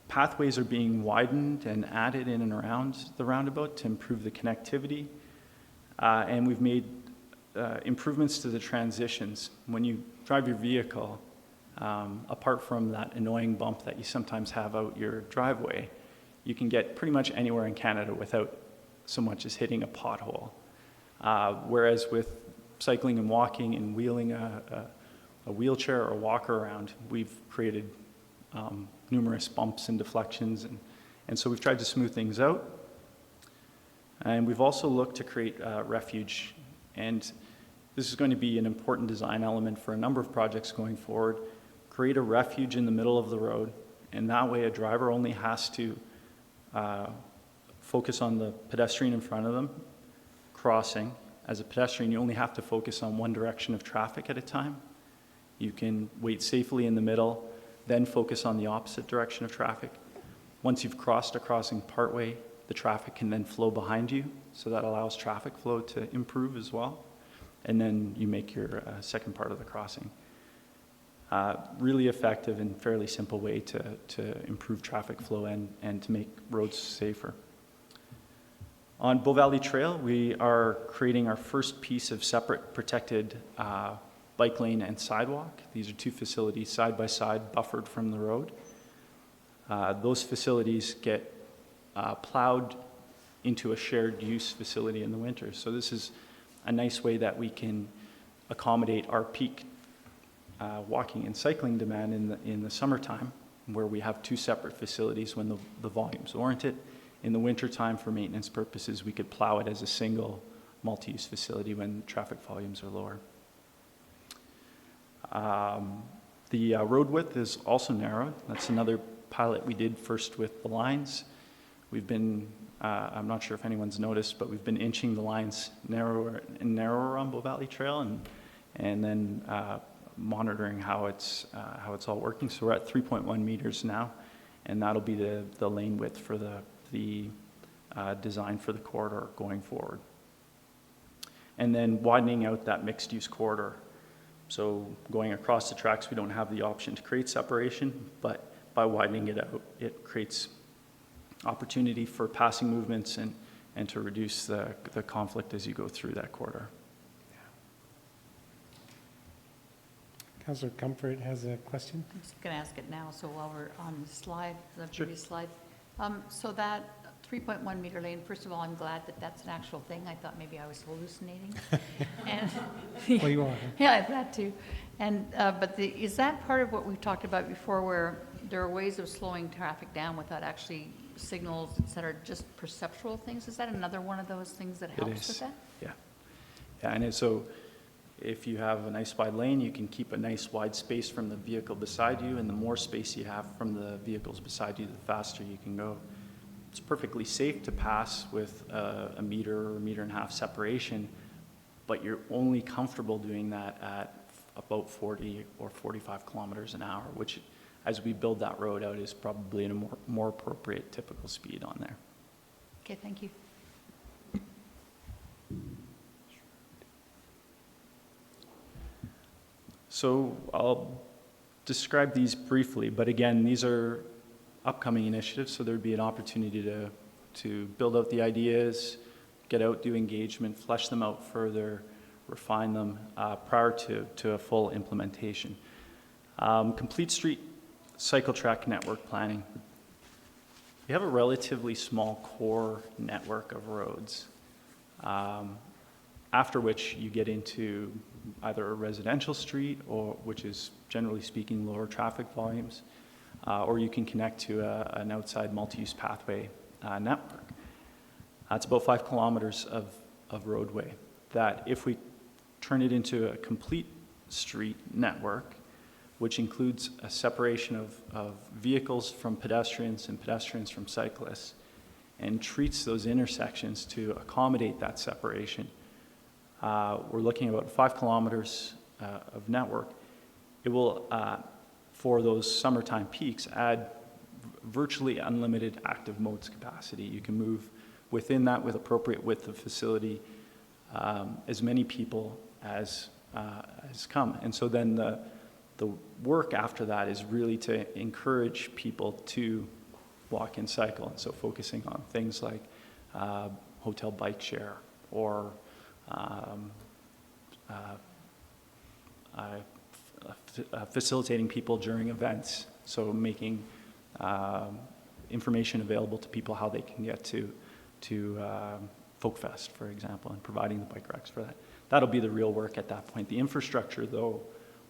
Pathways are being widened and added in and around the roundabout to improve the connectivity. And we've made improvements to the transitions. When you drive your vehicle, apart from that annoying bump that you sometimes have out your driveway, you can get pretty much anywhere in Canada without so much as hitting a pothole. Whereas with cycling and walking and wheeling a wheelchair or a walker around, we've created numerous bumps and deflections, and so we've tried to smooth things out. And we've also looked to create refuge, and this is going to be an important design element for a number of projects going forward. Create a refuge in the middle of the road, and that way a driver only has to focus on the pedestrian in front of them, crossing, as a pedestrian, you only have to focus on one direction of traffic at a time. You can wait safely in the middle, then focus on the opposite direction of traffic. Once you've crossed a crossing partway, the traffic can then flow behind you, so that allows traffic flow to improve as well. And then you make your second part of the crossing. Really effective and fairly simple way to improve traffic flow and to make roads safer. On Bow Valley Trail, we are creating our first piece of separate protected bike lane and sidewalk. These are two facilities side by side, buffered from the road. Those facilities get plowed into a shared use facility in the winter. So this is a nice way that we can accommodate our peak walking and cycling demand in the summertime, where we have two separate facilities when the volumes warrant it. In the wintertime, for maintenance purposes, we could plow it as a single multi-use facility when traffic volumes are lower. The road width is also narrowed. That's another pilot we did first with the lines. We've been, I'm not sure if anyone's noticed, but we've been inching the lines narrower and narrower on Bow Valley Trail, and then monitoring how it's all working. So we're at 3.1 meters now, and that'll be the lane width for the design for the corridor going forward. And then widening out that mixed-use corridor. So going across the tracks, we don't have the option to create separation, but by widening it out, it creates opportunity for passing movements and to reduce the conflict as you go through that corridor. Councillor Comfort has a question. I'm just going to ask it now, so while we're on the slide, the Sure. previous slide. So that 3.1 meter lane, first of all, I'm glad that that's an actual thing. I thought maybe I was hallucinating. And Well, you are. yeah, that too. And, but is that part of what we've talked about before, where there are ways of slowing traffic down without actually signals, et cetera, just perceptual things? Is that another one of those things that helps with that? Yeah. Yeah, and so if you have a nice wide lane, you can keep a nice wide space from the vehicle beside you, and the more space you have from the vehicles beside you, the faster you can go. It's perfectly safe to pass with a meter or meter and a half separation, but you're only comfortable doing that at about 40 or 45 kilometers an hour, which, as we build that road out, is probably a more appropriate typical speed on there. Okay, thank you. So I'll describe these briefly, but again, these are upcoming initiatives, so there'd be an opportunity to build out the ideas, get out, do engagement, flesh them out further, refine them prior to a full implementation. Complete street cycle track network planning. We have a relatively small core network of roads, after which you get into either a residential street, or which is generally speaking lower traffic volumes, or you can connect to an outside multi-use pathway network. It's about 5 kilometers of roadway that, if we turn it into a complete street network, which includes a separation of vehicles from pedestrians and pedestrians from cyclists, and treats those intersections to accommodate that separation, we're looking at about 5 kilometers of network. It will, for those summertime peaks, add virtually unlimited active modes capacity. You can move within that with appropriate width of facility as many people as come. And so then the work after that is really to encourage people to walk and cycle. And so focusing on things like hotel bike share, or facilitating people during events. So making information available to people how they can get to Folk Fest, for example, and providing the bike racks for that. That'll be the real work at that point. The infrastructure, though,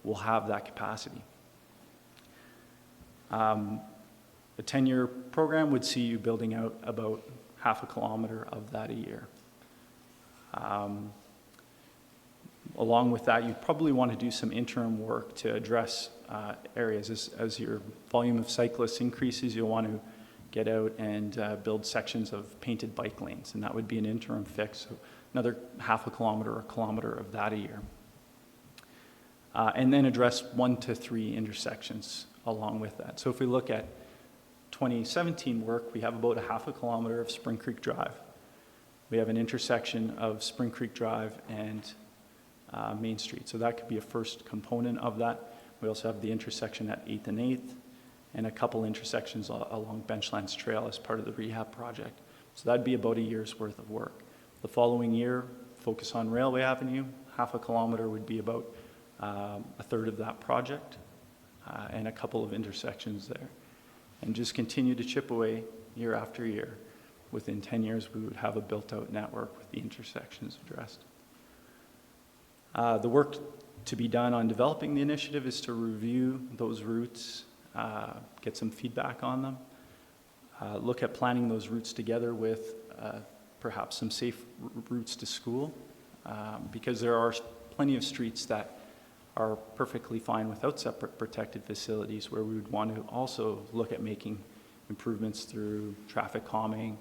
will have that capacity. A 10-year program would see you building out about 0.5 kilometer of that a year. Along with that, you probably want to do some interim work to address areas. As your volume of cyclists increases, you'll want to get out and build sections of painted bike lanes, and that would be an interim fix, so another half a kilometer or a kilometer of that a year. And then address 1 to 3 intersections along with that. So if we look at 2017 work, we have about a half a kilometer of Spring Creek Drive. We have an intersection of Spring Creek Drive and Main Street. So that could be a first component of that. We also have the intersection at 8th and 8th and a couple intersections along Benchlands Trail as part of the rehab project. So that'd be about a year's worth of work. The following year, focus on Railway Avenue. Half a kilometer would be about a third of that project and a couple of intersections there. And just continue to chip away year after year. Within 10 years, we would have a built-out network with the intersections addressed. The work to be done on developing the initiative is to review those routes, get some feedback on them, look at planning those routes together with perhaps some safe routes to school, because there are plenty of streets that are perfectly fine without separate protected facilities, where we would want to also look at making improvements through traffic calming,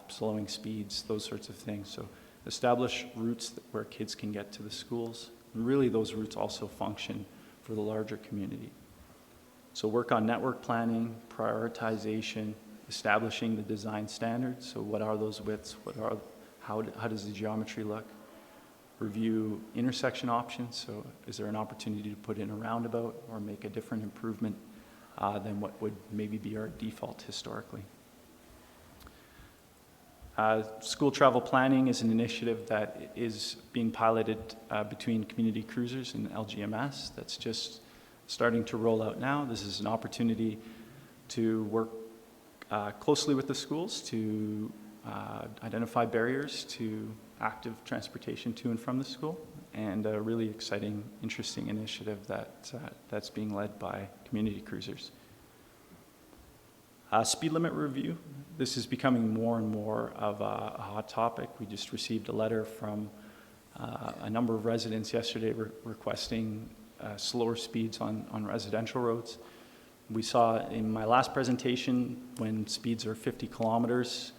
slowing speeds, those sorts of things. So establish routes where kids can get to the schools. And really those routes also function for the larger community. So work on network planning, prioritization, establishing the design standards. So what are those widths? How does the geometry look? Review intersection options. So is there an opportunity to put in a roundabout or make a different improvement than what would maybe be our default historically? School travel planning is an initiative that is being piloted between community cruisers and LGMS. That's just starting to roll out now. This is an opportunity to work closely with the schools to identify barriers to active transportation to and from the school, and a really exciting, interesting initiative that's being led by community cruisers. Speed limit review. This is becoming more and more of a hot topic. We just received a letter from a number of residents yesterday requesting slower speeds on residential roads. We saw in my last presentation when speeds are 50 kilometers,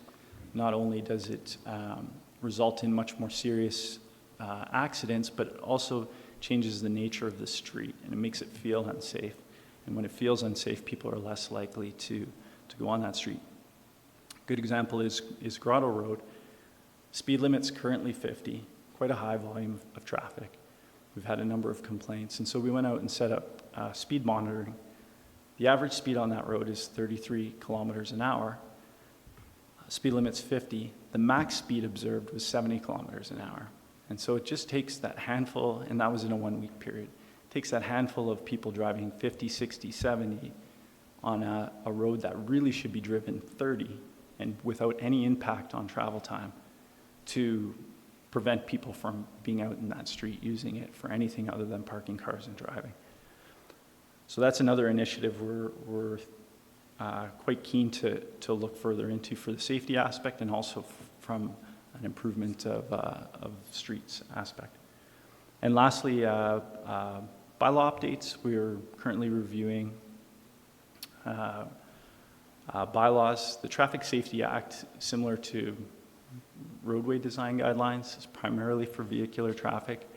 not only does it result in much more serious accidents, but it also changes the nature of the street and it makes it feel unsafe. And when it feels unsafe, people are less likely to go on that street. Good example is Grotto Road. Speed limit's currently 50, quite a high volume of traffic. We've had a number of complaints, and so we went out and set up speed monitoring. The average speed on that road is 33 kilometers an hour. Speed limit's 50. The max speed observed was 70 kilometers an hour. And so it just takes that handful, and that was in a 1-week period, it takes that handful of people driving 50, 60, 70 on a road that really should be driven 30 and without any impact on travel time to prevent people from being out in that street using it for anything other than parking cars and driving. So that's another initiative we're quite keen to look further into for the safety aspect and also from an improvement of streets aspect. And lastly, bylaw updates. We're currently reviewing bylaws. The Traffic Safety Act, similar to roadway design guidelines, is primarily for vehicular traffic.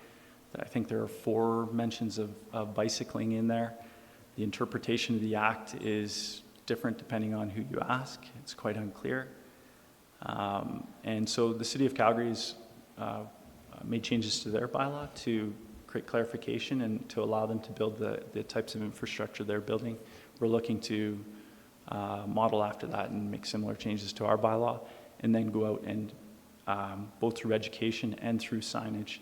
I think there are 4 mentions of bicycling in there. The interpretation of the act is different depending on who you ask. It's quite unclear. And so the City of Calgary has made changes to their bylaw to create clarification and to allow them to build the types of infrastructure they're building. We're looking to model after that and make similar changes to our bylaw, and then go out and both through education and through signage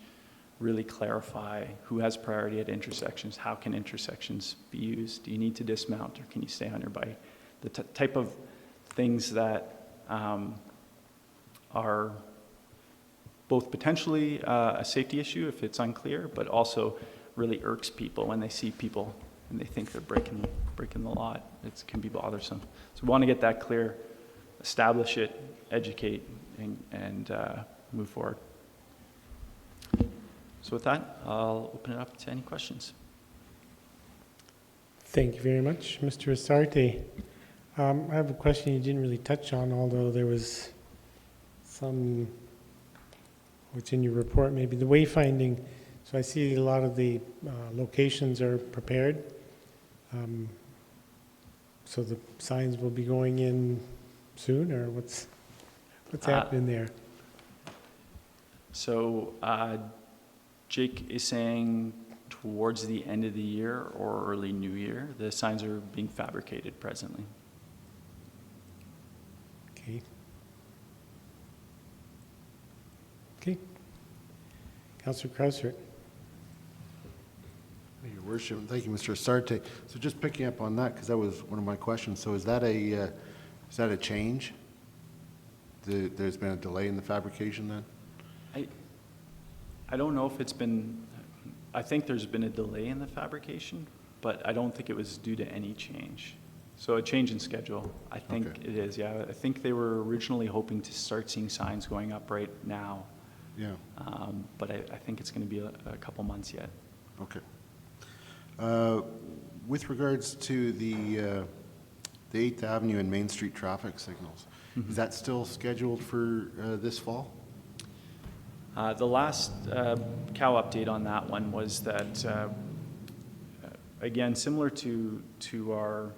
really clarify who has priority at intersections, how can intersections be used, do you need to dismount or can you stay on your bike? The type of things that are both potentially a safety issue if it's unclear, but also really irks people when they see people and they think they're breaking the law. It can be bothersome. So we want to get that clear, establish it, educate, and move forward. So with that, I'll open it up to any questions. Thank you very much, Mr. Asarte. I have a question you didn't really touch on, although there was some, what's in your report, maybe the wayfinding. So I see a lot of the locations are prepared. So the signs will be going in soon, or what's happening there? So Jake is saying towards the end of the year or early new year. The signs are being fabricated presently. Okay. Okay. Councillor Krausert. Your worship, and thank you, Mr. Sarte. So just picking up on that, because that was one of my questions. So is that a change? There's been a delay in the fabrication then? I don't know if it's been, I think there's been a delay in the fabrication, but I don't think it was due to any change. So a change in schedule, I think Okay. it is, yeah. I think they were originally hoping to start seeing signs going up right now. Yeah. But I think it's going to be a couple months yet. Okay. With regards to the 8th Avenue and Main Street traffic signals, is that still scheduled for this fall? The last cow update on that one was that, again, similar to our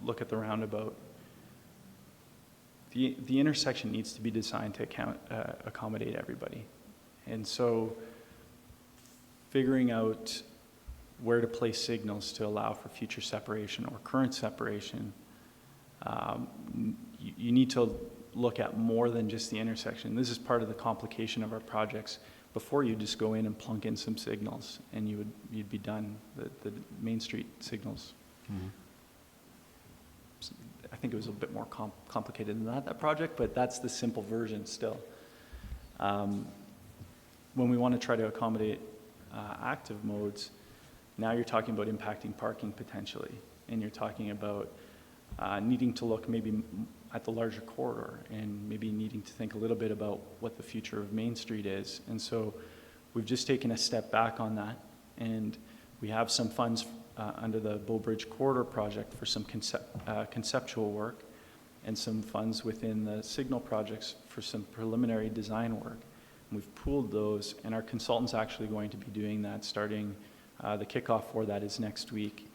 look at the roundabout, the intersection needs to be designed to accommodate everybody. And so figuring out where to place signals to allow for future separation or current separation, you need to look at more than just the intersection. This is part of the complication of our projects. Before you just go in and plunk in some signals and you'd be done, the Main Street signals. Mm-hmm. I think it was a bit more complicated than that project, but that's the simple version still. When we want to try to accommodate active modes, now you're talking about impacting parking potentially, and you're talking about needing to look maybe at the larger corridor and maybe needing to think a little bit about what the future of Main Street is. And so we've just taken a step back on that, and we have some funds under the Bow Bridge Corridor project for some conceptual work, and some funds within the signal projects for some preliminary design work. And we've pooled those, and our consultant's actually going to be doing that starting, the kickoff for that is next week.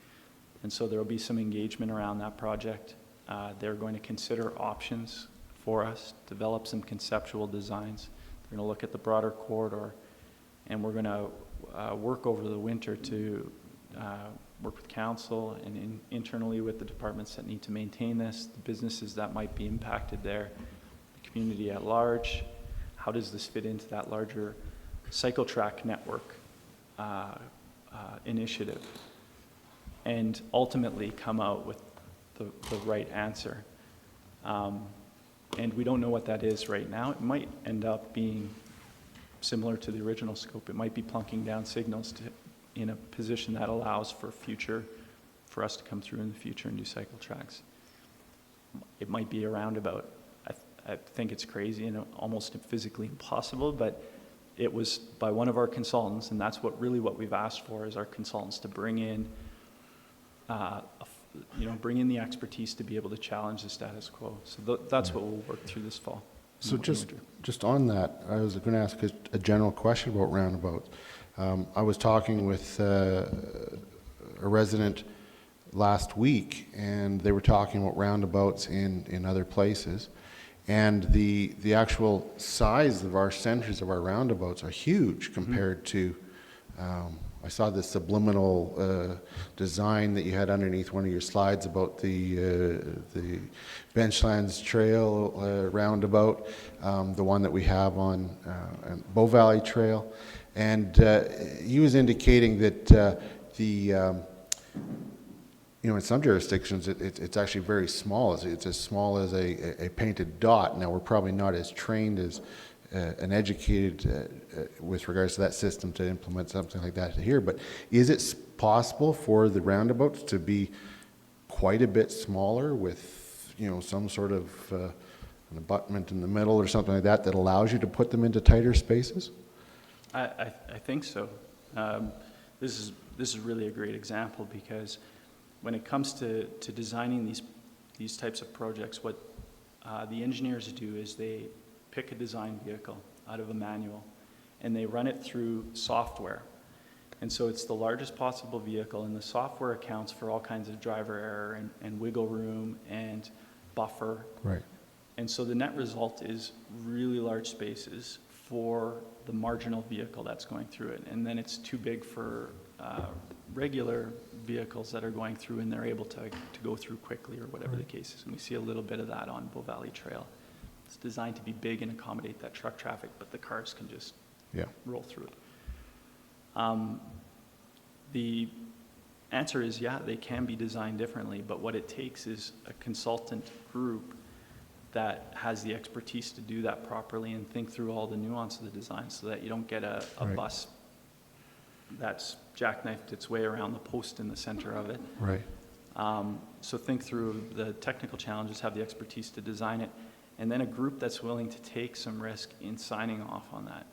And so there will be some engagement around that project. They're going to consider options for us, develop some conceptual designs. They're going to look at the broader corridor, and we're going to work over the winter to work with council and internally with the departments that need to maintain this, the businesses that might be impacted there, the community at large. How does this fit into that larger cycle track network initiative? And ultimately come out with the right answer. And we don't know what that is right now. It might end up being similar to the original scope. It might be plunking down signals in a position that allows for us to come through in the future and do cycle tracks. It might be a roundabout. I think it's crazy and almost physically impossible, but it was by one of our consultants, and that's what we've asked for, is our consultants to bring in bring in the expertise to be able to challenge the status quo. So that's what we'll work through this fall. So just on that, I was going to ask a general question about roundabouts. I was talking with a resident last week, and they were talking about roundabouts in other places. And the actual size of our centers of our roundabouts are huge compared to, I saw this subliminal design that you had underneath one of your slides about the Benchlands Trail roundabout, the one that we have on Bow Valley Trail. And he was indicating that in some jurisdictions, it's actually very small. It's as small as a painted dot. Now, we're probably not as trained as and educated with regards to that system to implement something like that here, but is it possible for the roundabouts to be quite a bit smaller with, some sort of an abutment in the middle or something like that allows you to put them into tighter spaces? I think so. This is really a great example because when it comes to designing these types of projects, what the engineers do is they pick a design vehicle out of a manual and they run it through software. And so it's the largest possible vehicle, and the software accounts for all kinds of driver error and wiggle room and buffer. Right. And so the net result is really large spaces for the marginal vehicle that's going through it. And then it's too big for regular vehicles that are going through, and they're able to go through quickly or whatever the case is. And we see a little bit of that on Bow Valley Trail. It's designed to be big and accommodate that truck traffic, but the cars can just roll through it. The answer is, yeah, they can be designed differently, but what it takes is a consultant group that has the expertise to do that properly and think through all the nuance of the design so that you don't get a bus that's jackknifed its way around the post in the center of it. Right. So think through the technical challenges, have the expertise to design it, and then a group that's willing to take some risk in signing off on that.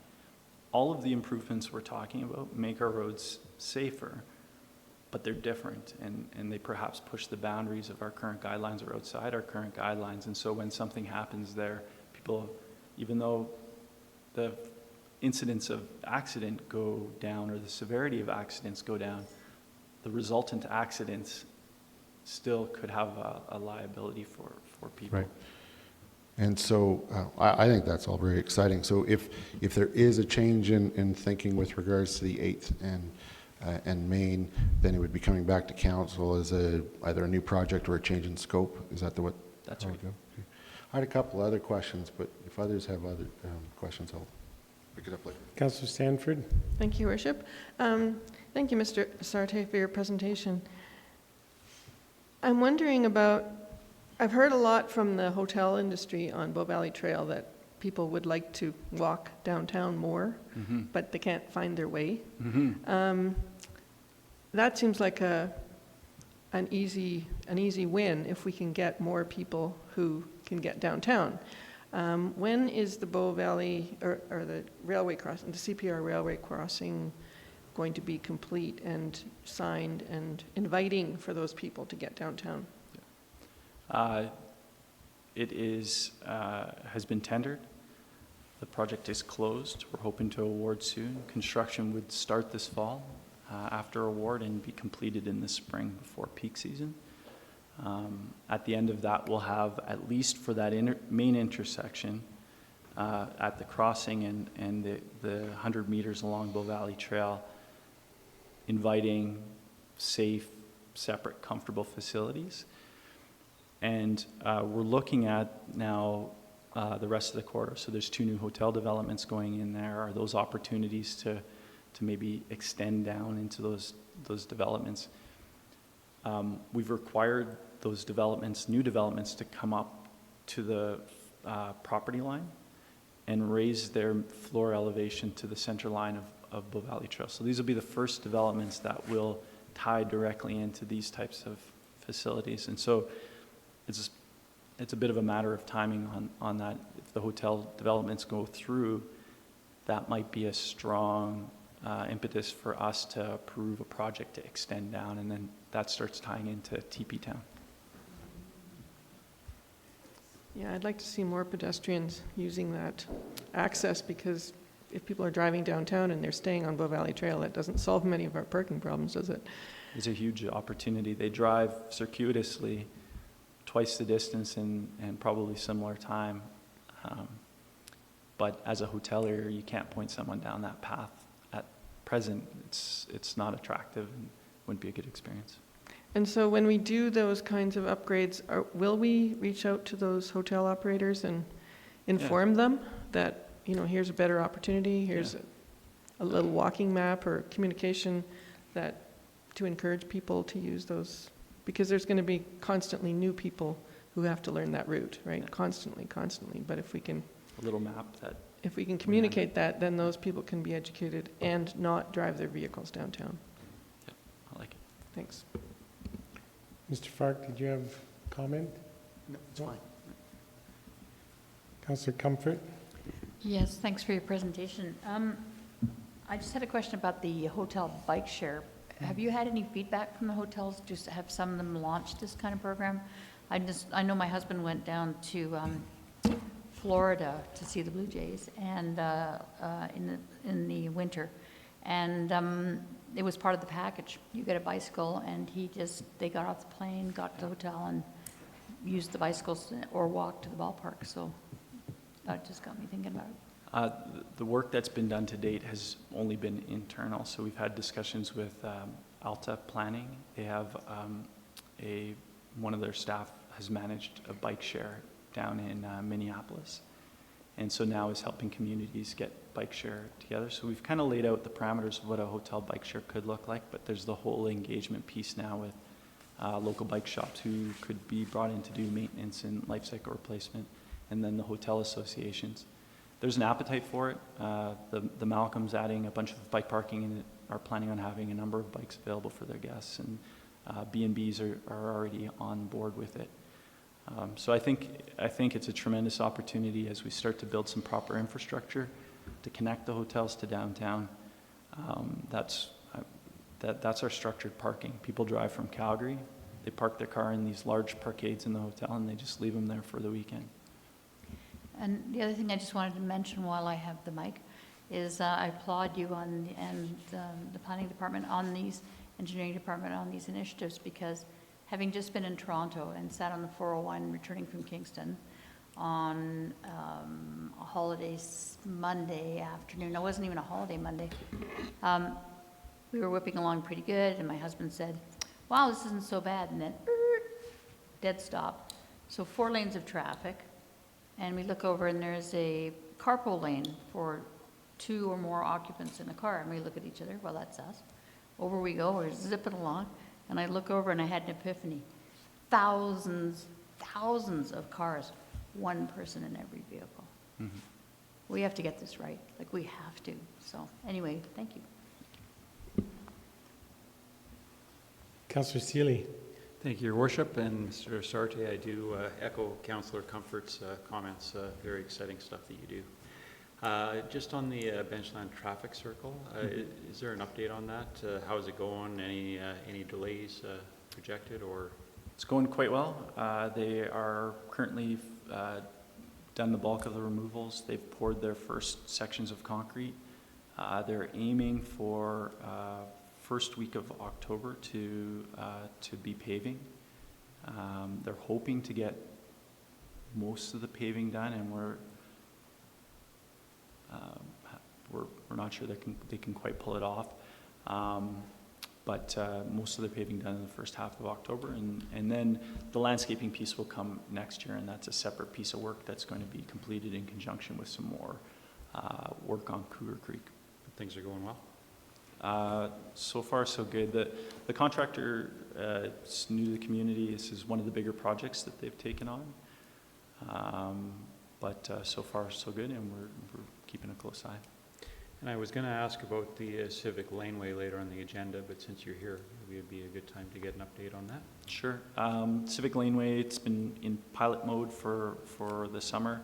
All of the improvements we're talking about make our roads safer, but they're different, and they perhaps push the boundaries of our current guidelines or outside our current guidelines. And so when something happens there, people, even though the incidents of accident go down or the severity of accidents go down, the resultant accidents still could have a liability for people. Right. And so I think that's all very exciting. So if there is a change in thinking with regards to the 8th and Main, then it would be coming back to council as either a new project or a change in scope. Is that what? That's right. Okay. I had a couple other questions, but if others have other questions, I'll pick it up later. Councillor Stanford. Thank you, Worship. Thank you, Mr. Sarte, for your presentation. I'm wondering about, I've heard a lot from the hotel industry on Bow Valley Trail that people would like to walk downtown more, but they can't find their way. That seems like an easy win if we can get more people who can get downtown. When is the Bow Valley or the railway crossing, the CPR railway crossing, going to be complete and signed and inviting for those people to get downtown? It has been tendered. The project is closed. We're hoping to award soon. Construction would start this fall after award and be completed in the spring before peak season. At the end of that, we'll have, at least for that main intersection at the crossing and the 100 meters along Bow Valley Trail, inviting, safe, separate, comfortable facilities. And we're looking at now the rest of the corridor. So there's 2 new hotel developments going in there. Are those opportunities to maybe extend down into those developments? We've required those developments, new developments, to come up to the property line and raise their floor elevation to the center line of Bow Valley Trail. So these will be the first developments that will tie directly into these types of facilities. And so it's a bit of a matter of timing on that. If the hotel developments go through, that might be a strong impetus for us to approve a project to extend down, and then that starts tying into TP Town. Yeah, I'd like to see more pedestrians using that access, because if people are driving downtown and they're staying on Bow Valley Trail, that doesn't solve many of our parking problems, does it? It's a huge opportunity. They drive circuitously twice the distance and probably similar time. But as a hotelier, you can't point someone down that path. At present, it's not attractive and wouldn't be a good experience. And so when we do those kinds of upgrades, will we reach out to those hotel operators and inform them that, here's a better opportunity, here's a little walking map or communication that to encourage people to use those? Because there's going to be constantly new people who have to learn that route, right? Yeah. Constantly. But if we can... A little map that... If we can communicate that, then those people can be educated and not drive their vehicles downtown. Yep, I like it. Thanks. Mr. Fark, did you have a comment? No, it's fine. Councillor Comfort? Yes, thanks for your presentation. I just had a question about the hotel bike share. have you had any feedback from the hotels? Just have some of them launched this kind of program? I know my husband went down to Florida to see the Blue Jays and in the winter, and it was part of the package. You get a bicycle, and they got off the plane, got to the hotel, and used the bicycles or walked to the ballpark. So that just got me thinking about it. The work that's been done to date has only been internal, so we've had discussions with Alta Planning. They have one of their staff has managed a bike share down in Minneapolis, and so now is helping communities get bike share together. So we've kind of laid out the parameters of what a hotel bike share could look like, but there's the whole engagement piece now with local bike shops who could be brought in to do maintenance and life cycle replacement, and then the hotel associations. There's an appetite for it. The Malcolm's adding a bunch of bike parking and are planning on having a number of bikes available for their guests, and B&Bs are already on board with it. So I think it's a tremendous opportunity as we start to build some proper infrastructure to connect the hotels to downtown. That's our structured parking. People drive from Calgary, they park their car in these large parkades in the hotel, and they just leave them there for the weekend. And the other thing I just wanted to mention while I have the mic is I applaud you and the planning department on these, engineering department on these initiatives, because having just been in Toronto and sat on the 401 returning from Kingston on a holiday Monday afternoon, it wasn't even a holiday Monday, we were whipping along pretty good, and my husband said, wow, this isn't so bad, and then dead stop. So 4 lanes of traffic, and we look over and there's a carpool lane for 2 or more occupants in a car, and we look at each other, well, that's us. Over we go, we're zipping along, and I look over and I had an epiphany. Thousands of cars, 1 person in every vehicle. Mm-hmm. We have to get this right, like we have to. So anyway, thank you. Councillor Seeley. Thank you, Your Worship, and Mr. Sarte, I do echo Councillor Comfort's comments. Very exciting stuff that you do. Just on the Benchland traffic circle, is there an update on that? How is it going? Any delays projected, or? It's going quite well. They are currently done the bulk of the removals. They've poured their first sections of concrete. They're aiming for first week of October to be paving. They're hoping to get most of the paving done, and we're not sure they can quite pull it off. But most of the paving done in the first half of October, and then the landscaping piece will come next year, and that's a separate piece of work that's going to be completed in conjunction with some more work on Cougar Creek. Things are going well? So far, so good. The contractor is new to the community. This is one of the bigger projects that they've taken on. But so far, so good, and we're keeping a close eye. And I was going to ask about the civic laneway later on the agenda, but since you're here, maybe it'd be a good time to get an update on that. Sure. Civic laneway, it's been in pilot mode for the summer.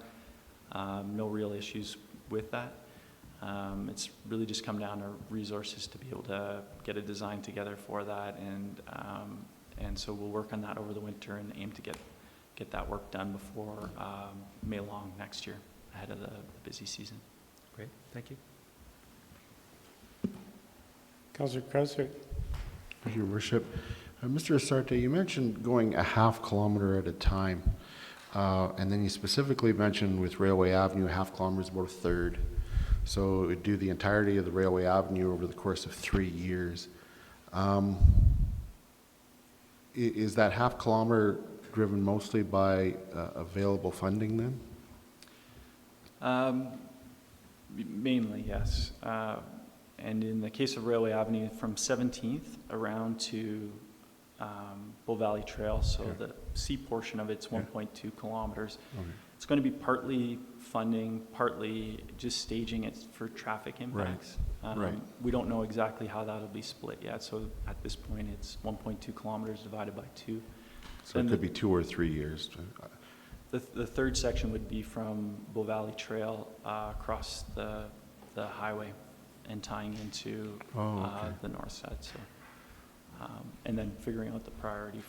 No real issues with that. It's really just come down to resources to be able to get a design together for that, and so we'll work on that over the winter and aim to get that work done before May Long next year, ahead of the busy season. Great, thank you. Councillor Krauser. Thank you, Your Worship. Mr. Asarte, you mentioned going a half kilometer at a time, and then you specifically mentioned with Railway Avenue, a half kilometer is about a third. So it would do the entirety of the Railway Avenue over the course of 3 years. Is that half kilometer driven mostly by available funding then? Mainly, yes. And in the case of Railway Avenue, from 17th around to Bull Valley Trail, so okay. The C portion of it's 1.2 kilometers. Okay. It's going to be partly funding, partly just staging it for traffic impacts. Right. We don't know exactly how that'll be split yet, so at this point it's 1.2 kilometers divided by 2. So it could be 2 or 3 years. The third section would be from Bull Valley Trail across the highway and tying into the north side. So and then figuring out the priority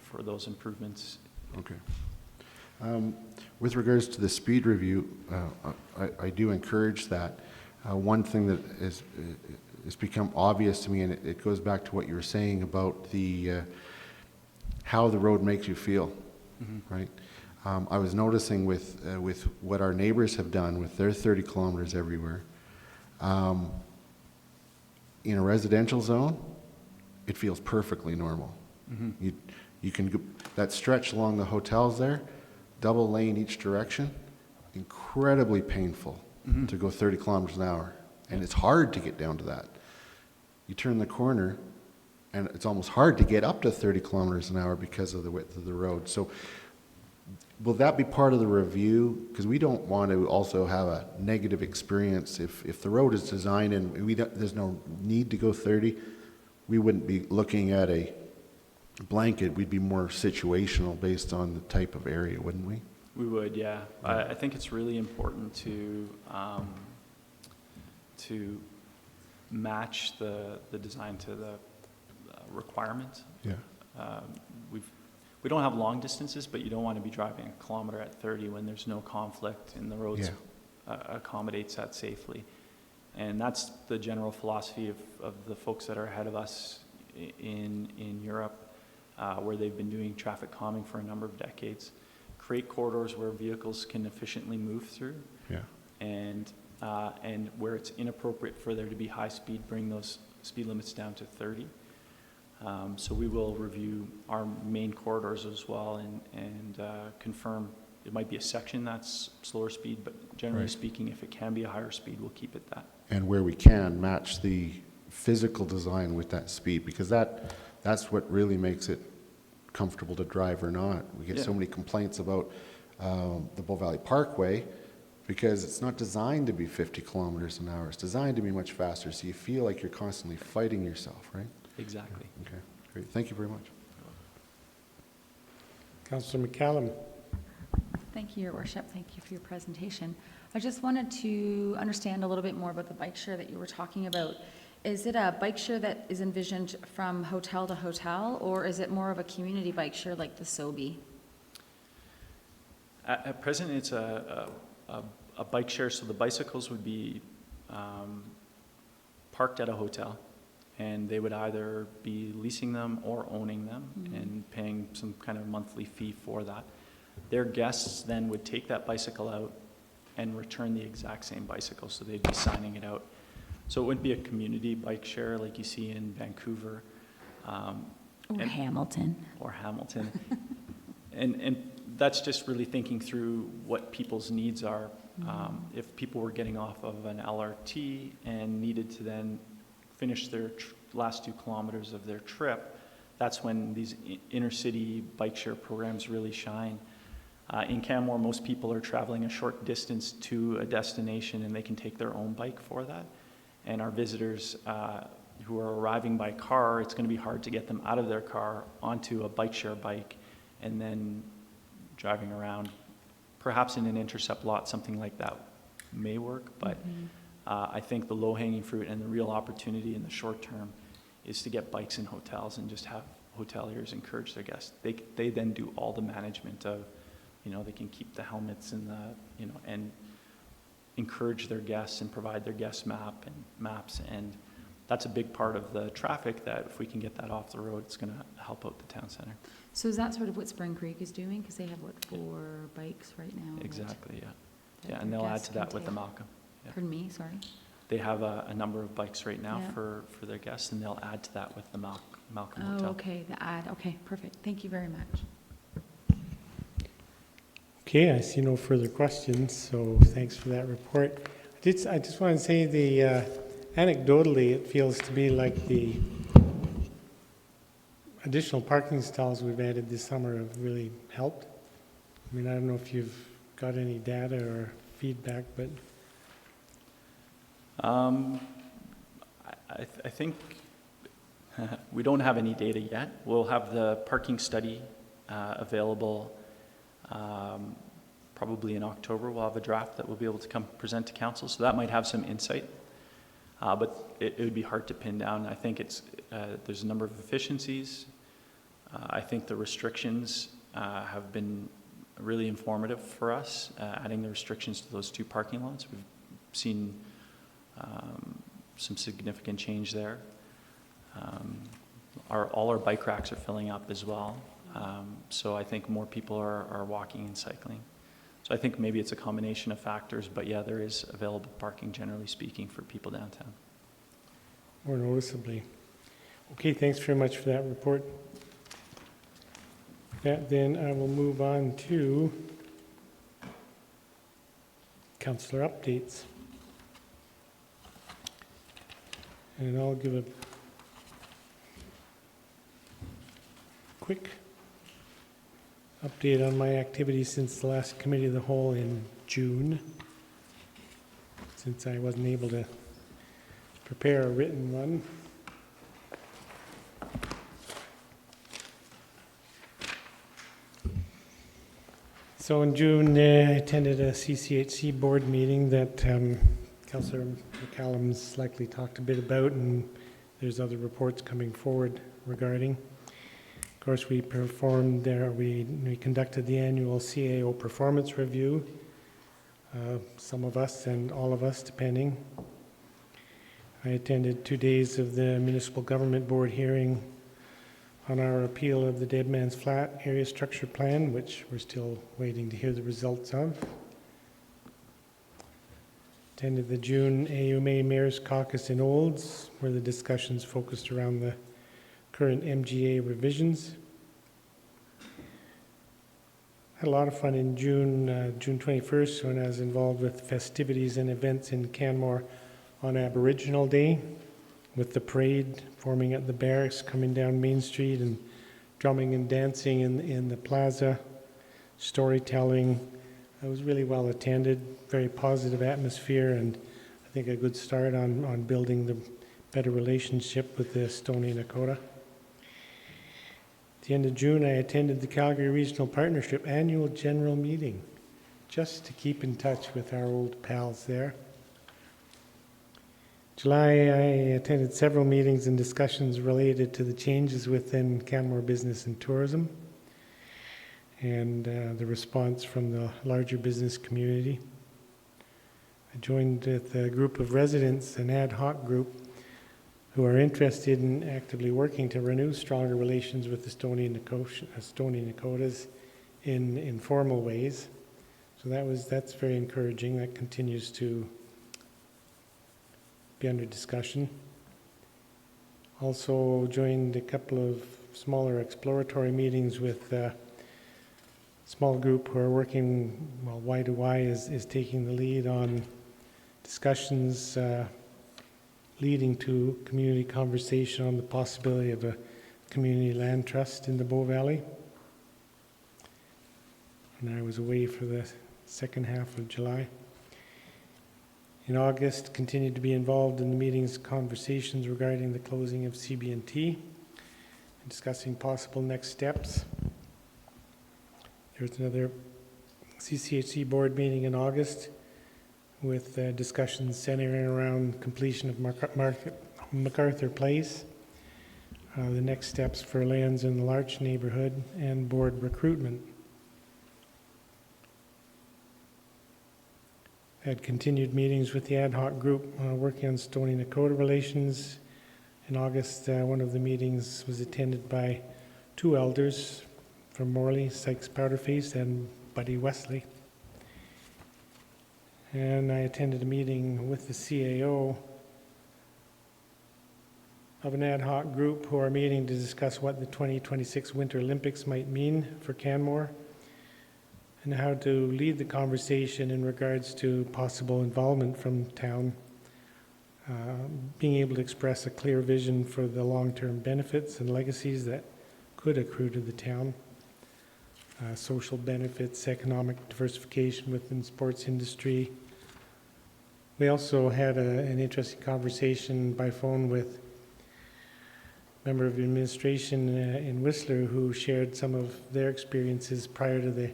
for those improvements. Okay. With regards to the speed review, I do encourage that. One thing that has become obvious to me, and it goes back to what you were saying about the how the road makes you feel, right? I was noticing with what our neighbors have done with their 30 kilometers everywhere. In a residential zone, it feels perfectly normal. You can go, that stretch along the hotels there, double lane each direction, incredibly painful to go 30 kilometers an hour. And it's hard to get down to that. You turn the corner and it's almost hard to get up to 30 kilometers an hour because of the width of the road. So will that be part of the review? Because we don't want to also have a negative experience. If the road is designed and there's no need to go 30, we wouldn't be looking at a blanket. We'd be more situational based on the type of area, wouldn't we? We would, yeah. I think it's really important to match the design to the requirement. Yeah. We don't have long distances, but you don't want to be driving a kilometer at 30 when there's no conflict and the roads accommodates that safely. And that's the general philosophy of the folks that are ahead of us in Europe, where they've been doing traffic calming for a number of decades. Create corridors where vehicles can efficiently move through. Yeah. And where it's inappropriate for there to be high speed, bring those speed limits down to 30. So we will review our main corridors as well and confirm it might be a section that's slower speed, but generally speaking, if it can be a higher speed, we'll keep it that. And where we can, match the physical design with that speed, because that's what really makes it comfortable to drive or not. We get so many complaints about the Bow Valley Parkway because it's not designed to be 50 kilometers an hour. It's designed to be much faster, so you feel like you're constantly fighting yourself, right? Exactly. Okay, great. Thank you very much. Councillor McCallum. Thank you, Your Worship. Thank you for your presentation. I just wanted to understand a little bit more about the bike share that you were talking about. Is it a bike share that is envisioned from hotel to hotel, or is it more of a community bike share like the SOBI? At present, it's a bike share, so the bicycles would be parked at a hotel, and they would either be leasing them or owning them and paying some kind of monthly fee for that. Their guests then would take that bicycle out and return the exact same bicycle, so they'd be signing it out. So it wouldn't be a community bike share like you see in Vancouver. Or Hamilton. Or Hamilton. and that's just really thinking through what people's needs are. If people were getting off of an LRT and needed to then finish their last 2 kilometers of their trip, that's when these inner city bike share programs really shine. In Canmore, most people are traveling a short distance to a destination and they can take their own bike for that. And our visitors who are arriving by car, it's going to be hard to get them out of their car onto a bike share bike and then driving around. Perhaps in an intercept lot, something like that may work, but I think the low-hanging fruit and the real opportunity in the short term is to get bikes in hotels and just have hoteliers encourage their guests. They then do all the management of, they can keep the helmets and and encourage their guests and provide their guest maps. And that's a big part of the traffic that if we can get that off the road, it's going to help out the town center. So is that sort of what Spring Creek is doing? Because they have, 4 bikes right now? Exactly, yeah, and they'll add to that with the Malcolm. Yeah. Pardon me, sorry? They have a number of bikes right now for their guests, and they'll add to that with the Malcolm Hotel. Oh, okay, the ad. Okay, perfect. Thank you very much. Okay, I see no further questions, so thanks for that report. I just want to say anecdotally, it feels to me like the additional parking stalls we've added this summer have really helped. I mean, I don't know if you've got any data or feedback, but... I think we don't have any data yet. We'll have the parking study available probably in October. We'll have a draft that we'll be able to come present to council, so that might have some insight. But it would be hard to pin down. I think there's a number of efficiencies. I think the restrictions have been really informative for us, adding the restrictions to those 2 parking lots. We've seen some significant change there. All our bike racks are filling up as well. So I think more people are walking and cycling. So I think maybe it's a combination of factors, but yeah, there is available parking, generally speaking, for people downtown. More noticeably. Okay, thanks very much for that report. Then I will move on to Councillor updates. And I'll give a quick update on my activities since the last Committee of the Whole in June, since I wasn't able to prepare a written one. So in June, I attended a CCHC board meeting that Councillor McCallum's likely talked a bit about, and there's other reports coming forward regarding. Of course, we performed there, we conducted the annual CAO performance review, some of us and all of us, depending. I attended 2 days of the Municipal Government Board hearing on our appeal of the Dead Man's Flat Area Structure Plan, which we're still waiting to hear the results of. Attended the June AUMA Mayor's Caucus in Olds, where the discussions focused around the current MGA revisions. Had a lot of fun in June, June 21st, when I was involved with festivities and events in Canmore on Aboriginal Day, with the parade forming at the barracks, coming down Main Street, and drumming and dancing in the plaza, storytelling. It was really well attended, very positive atmosphere, and I think a good start on building the better relationship with the Stoney Nakoda. At the end of June, I attended the Calgary Regional Partnership Annual General Meeting, just to keep in touch with our old pals there. July, I attended several meetings and discussions related to the changes within Canmore Business and Tourism and the response from the larger business community. I joined with a group of residents, an ad hoc group, who are interested in actively working to renew stronger relations with the Stoney Nakodas in informal ways. So that's very encouraging. That continues to be under discussion. Also joined a couple of smaller exploratory meetings with a small group who are working, well, YWCA is taking the lead on discussions leading to community conversation on the possibility of a community land trust in the Bow Valley. And I was away for the second half of July. In August, continued to be involved in the meetings, conversations regarding the closing of CB&T and discussing possible next steps. There was another CCHC board meeting in August with discussions centering around completion of MacArthur Place, the next steps for lands in the Larch neighborhood, and board recruitment. Had continued meetings with the ad hoc group working on Stoney Nakoda relations. In August, one of the meetings was attended by 2 elders from Morley, Sykes Powderface, and Buddy Wesley. And I attended a meeting with the CAO of an ad hoc group who are meeting to discuss what the 2026 Winter Olympics might mean for Canmore and how to lead the conversation in regards to possible involvement from town, being able to express a clear vision for the long-term benefits and legacies that could accrue to the town, social benefits, economic diversification within the sports industry. We also had an interesting conversation by phone with a member of the administration in Whistler who shared some of their experiences prior to the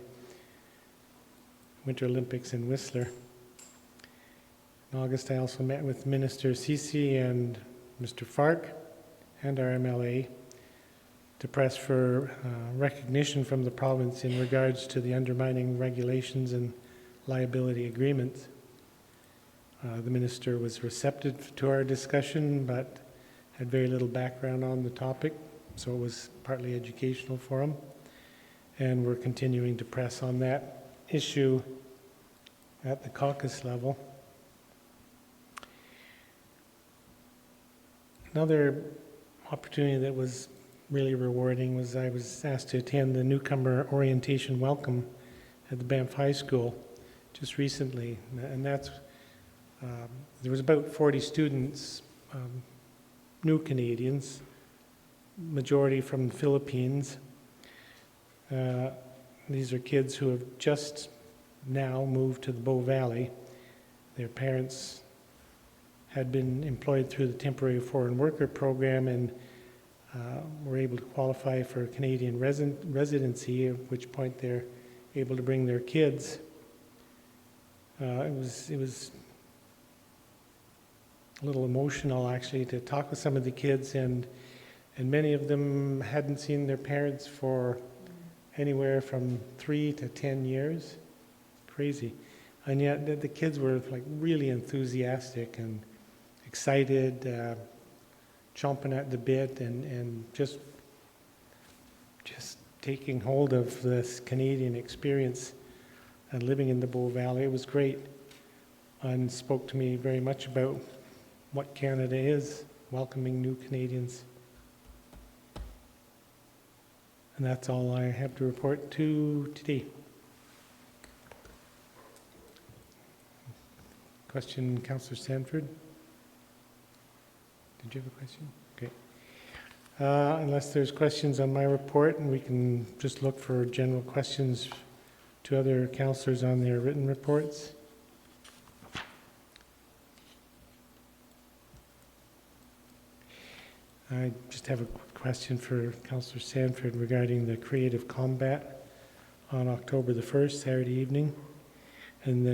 Winter Olympics in Whistler. In August, I also met with Minister Ceci and Mr. Fark and our MLA to press for recognition from the province in regards to the undermining regulations and liability agreements. The minister was receptive to our discussion, but had very little background on the topic, so it was partly educational for him. And we're continuing to press on that issue at the caucus level. Another opportunity that was really rewarding was I was asked to attend the newcomer orientation welcome at the Banff High School just recently, and that's there was about 40 students, new Canadians, majority from the Philippines. These are kids who have just now moved to the Bow Valley. Their parents had been employed through the temporary foreign worker program and were able to qualify for Canadian residency, at which point they're able to bring their kids. It was a little emotional actually to talk with some of the kids, and many of them hadn't seen their parents for anywhere from 3 to 10 years. Crazy. And yet the kids were like really enthusiastic and excited, chomping at the bit, and just taking hold of this Canadian experience and living in the Bow Valley. It was great, and spoke to me very much about what Canada is, welcoming new Canadians. And that's all I have to report to today. Question, Councillor Sanford? Did you have a question? Okay. Unless there's questions on my report, and we can just look for general questions to other councillors on their written reports. I just have a question for Councillor Sanford regarding the Creative Combat on October the 1st, Saturday evening, and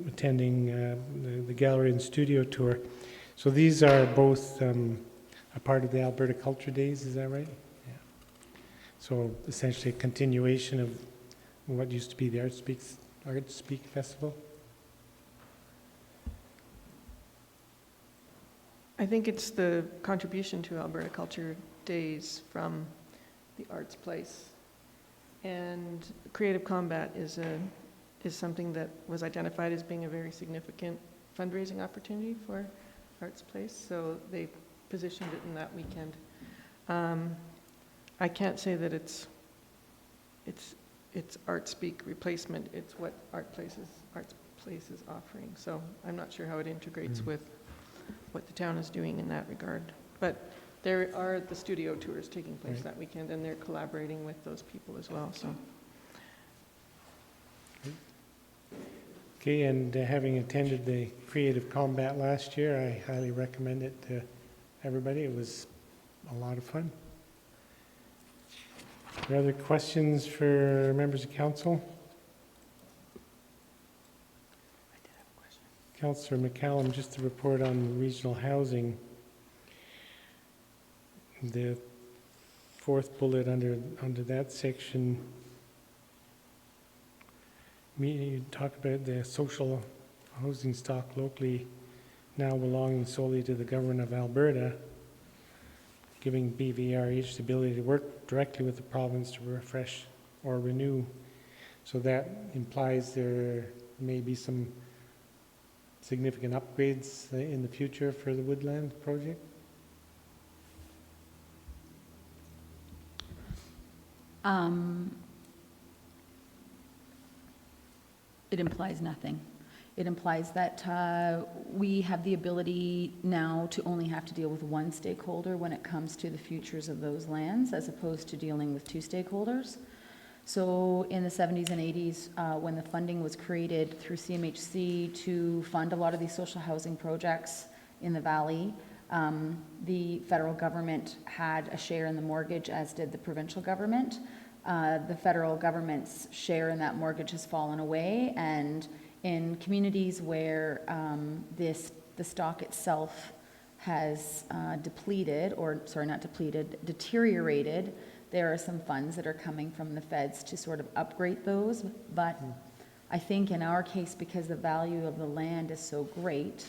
attending the gallery and studio tour. So these are both a part of the Alberta Culture Days, is that right? Yeah. So essentially a continuation of what used to be the Art Speak Festival? I think it's the contribution to Alberta Culture Days from the Arts Place. And Creative Combat is something that was identified as being a very significant fundraising opportunity for Arts Place, so they positioned it in that weekend. I can't say that it's Art Speak replacement, it's what Arts Place is offering. So I'm not sure how it integrates with what the town is doing in that regard. But there are the studio tours taking place that weekend, and they're collaborating with those people as well. So. Okay, and having attended the Creative Combat last year, I highly recommend it to everybody. It was a lot of fun. Are there other questions for members of council? Councillor McCallum, just to report on regional housing. The fourth bullet under that section, you talk about the social housing stock locally now belonging solely to the government of Alberta, giving BVRH the ability to work directly with the province to refresh or renew. So that implies there may be some significant upgrades in the future for the Woodland project? It implies nothing. It implies that we have the ability now to only have to deal with one stakeholder when it comes to the futures of those lands, as opposed to dealing with two stakeholders. So in the 70s and 80s, when the funding was created through CMHC to fund a lot of these social housing projects in the valley, the federal government had a share in the mortgage, as did the provincial government. The federal government's share in that mortgage has fallen away, and in communities where the stock itself has depleted, or sorry, not depleted, deteriorated, there are some funds that are coming from the feds to sort of upgrade those. But I think in our case, because the value of the land is so great,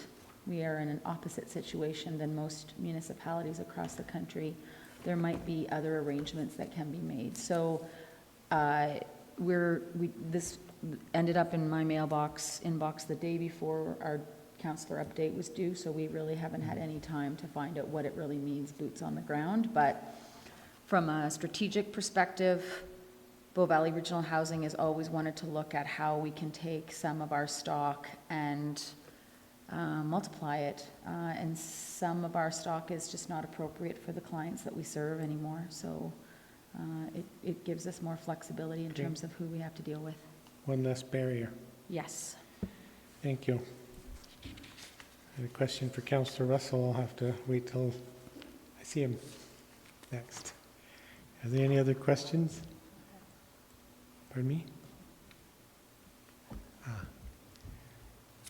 we are in an opposite situation than most municipalities across the country. There might be other arrangements that can be made. So this ended up in my inbox the day before our councillor update was due, so we really haven't had any time to find out what it really means, boots on the ground. But from a strategic perspective, Bow Valley Regional Housing has always wanted to look at how we can take some of our stock and multiply it. And some of our stock is just not appropriate for the clients that we serve anymore. So it gives us more flexibility in terms of who we have to deal with. One less barrier. Yes. Thank you. And a question for Councillor Russell. I'll have to wait till I see him next. Are there any other questions? Pardon me?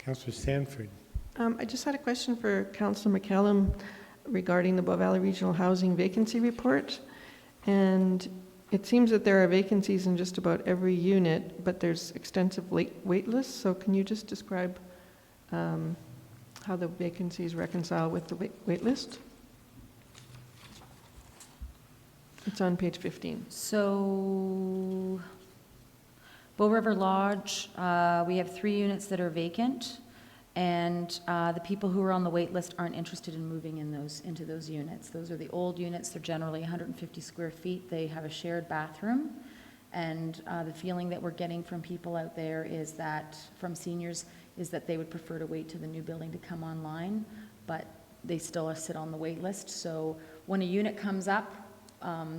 Councillor Sanford. I just had a question for Councillor McCallum regarding the Bow Valley Regional Housing Vacancy Report. And it seems that there are vacancies in just about every unit, but there's extensive wait lists. So can you just describe how the vacancies reconcile with the wait list? It's on page 15. So, Bow River Lodge, we have 3 units that are vacant, and the people who are on the wait list aren't interested in moving into those units. Those are the old units. They're generally 150 square feet. They have a shared bathroom, and the feeling that we're getting from people out there is that, from seniors, is that they would prefer to wait to the new building to come online, but they still sit on the wait list. So when a unit comes up,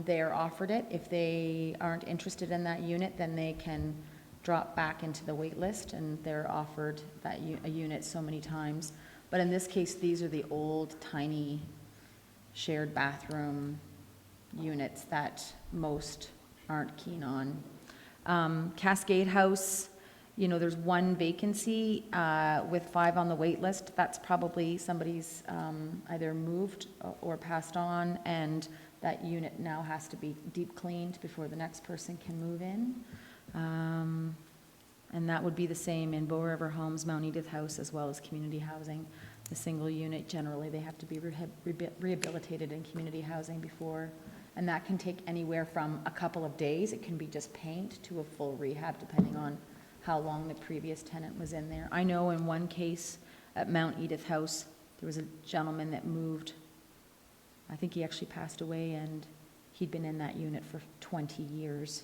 they are offered it. If they aren't interested in that unit, then they can drop back into the wait list, and they're offered a unit so many times. But in this case, these are the old, tiny, shared bathroom units that most aren't keen on. Cascade House, there's 1 vacancy with 5 on the wait list. That's probably somebody's either moved or passed on, and that unit now has to be deep cleaned before the next person can move in. And that would be the same in Bow River Homes, Mount Edith House, as well as community housing. The single unit, generally, they have to be rehabilitated in community housing before, and that can take anywhere from a couple of days. It can be just paint to a full rehab, depending on how long the previous tenant was in there. I know in one case at Mount Edith House, there was a gentleman that moved. I think he actually passed away, and he'd been in that unit for 20 years.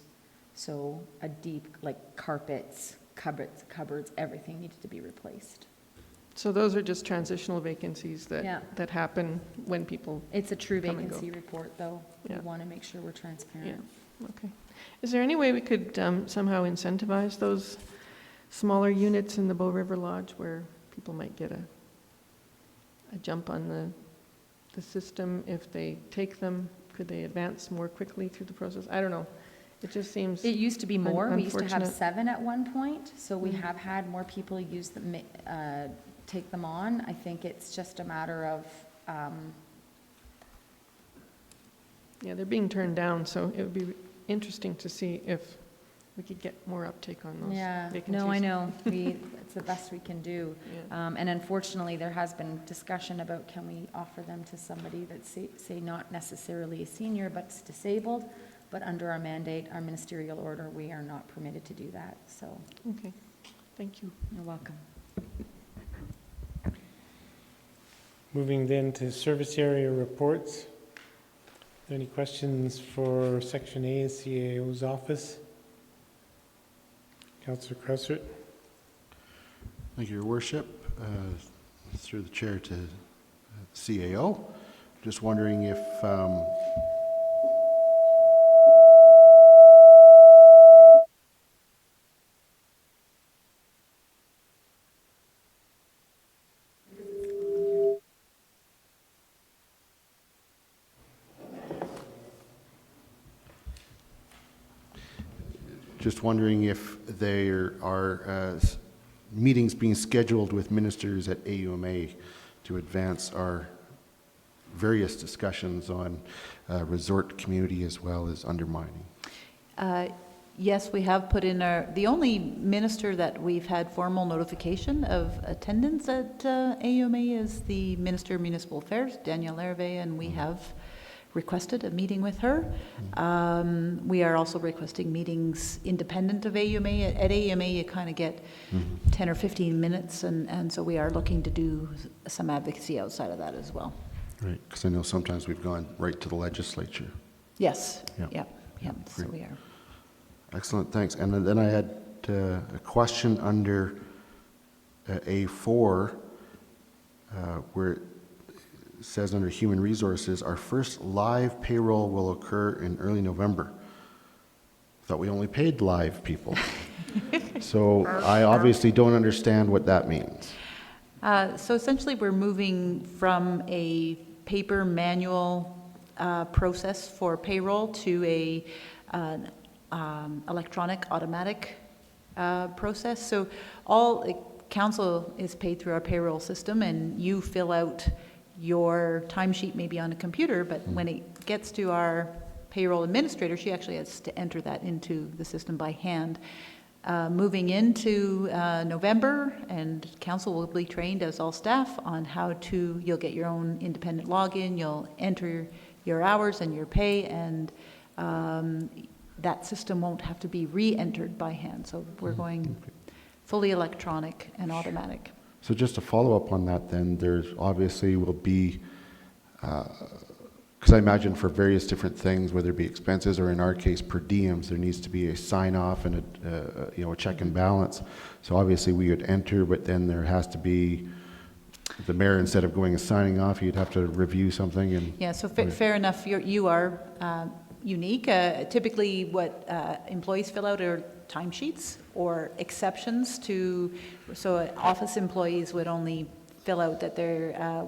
So a deep, like carpets, cupboards, everything needed to be replaced. So those are just transitional vacancies that happen when people It's a true come and vacancy go. report, though. Yeah. We want to make sure we're transparent. Yeah. Okay. Is there any way we could somehow incentivize those smaller units in the Bow River Lodge where people might get a jump on the system if they take them? Could they advance more quickly through the process? I don't know. It just seems It used to be more. We used to have unfortunate. 7 at one point, so we have had more people use them, take them on. I think it's just a matter of, Yeah, they're being turned down, so it would be interesting to see if we could get more uptake on those vacancies. no, I know. It's the best we can do. Yeah. And unfortunately, there has been discussion about can we offer them to somebody that's, say not necessarily a senior, but is disabled. But under our mandate, our ministerial order, we are not permitted to do that. So Okay, thank you. you're welcome. Moving then to service area reports. Are there any questions for Section A, CAO's office? Councillor Cressert. Thank you, Your Worship. Through the chair to CAO. Just wondering if there are meetings being scheduled with ministers at AUMA to advance our various discussions on resort community as well as undermining. Yes, we have put in the only minister that we've had formal notification of attendance at AUMA is the Minister of Municipal Affairs, Danielle Hervé, and we have requested a meeting with her. We are also requesting meetings independent of AUMA. At AUMA, you kind of get 10 or 15 minutes, and so we are looking to do some advocacy outside of that as well. Right, because I know sometimes we've gone right to the legislature. Yes, Yeah. yeah, so we are. Excellent, thanks. And then I had a question under A4, where it says under Human Resources, our first live payroll will occur in early November. Thought we only paid live people. So I obviously don't understand what that means. So essentially, we're moving from a paper manual process for payroll to a electronic automatic process. So council is paid through our payroll system, and you fill out your timesheet maybe on a computer, but when it gets to our payroll administrator, she actually has to enter that into the system by hand. Moving into November, and council will be trained, as all staff, on how you'll get your own independent login, you'll enter your hours and your pay, and that system won't have to be re-entered by hand. So we're going fully electronic and automatic. So just to follow up on that then, there's obviously will be, because I imagine for various different things, whether it be expenses or in our case per diems, there needs to be a sign off and a check and balance. So obviously we would enter, but then there has to be the mayor, instead of going and signing off, you'd have to review something. And yeah, so fair enough. You are unique. Typically what employees fill out are timesheets or exceptions to, so office employees would only fill out that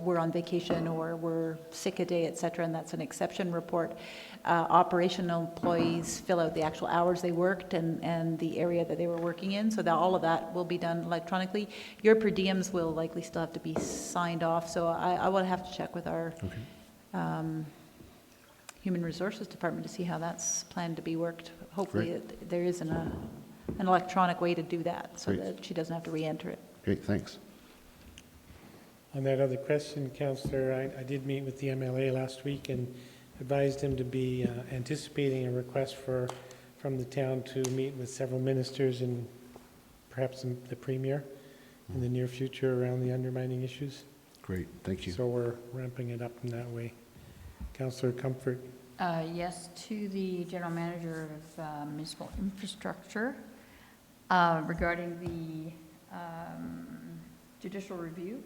we're on vacation or we're sick a day, et cetera, and that's an exception report. Operational employees fill out the actual hours they worked and the area that they were working in, so that all of that will be done electronically. Your per diems will likely still have to be signed off, so I will have to check with our Human Resources Department to see how that's planned to be worked. Hopefully there is an electronic way to do that, so that she doesn't have to re-enter it. Great, thanks. On that other question, Councillor, I did meet with the MLA last week and advised him to be anticipating a request from the town to meet with several ministers and perhaps the Premier in the near future around the undermining issues. Great, thank you. So we're ramping it up in that way. Councillor Comfort. Yes, to the General Manager of Municipal Infrastructure regarding the judicial review.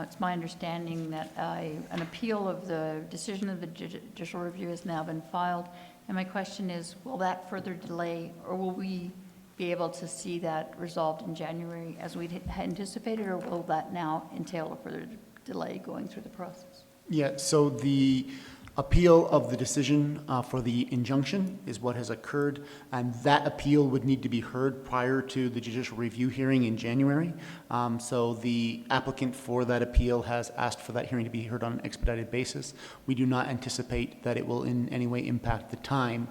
It's my understanding that an appeal of the decision of the judicial review has now been filed. And my question is, will that further delay, or will we be able to see that resolved in January as we had anticipated, or will that now entail a further delay going through the process? Yeah, so the appeal of the decision for the injunction is what has occurred, and that appeal would need to be heard prior to the judicial review hearing in January. So the applicant for that appeal has asked for that hearing to be heard on an expedited basis. We do not anticipate that it will in any way impact the time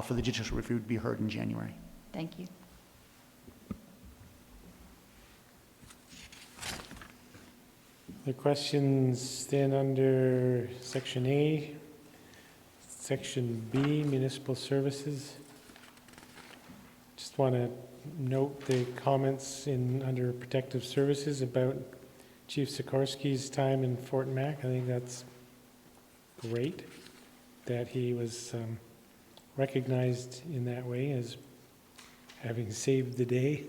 for the judicial review to be heard in January. Thank you. The questions then under Section A, Section B, Municipal Services. Just want to note the comments under Protective Services about Chief Sikorsky's time in Fort Mac. I think that's great that he was recognized in that way as having saved the day.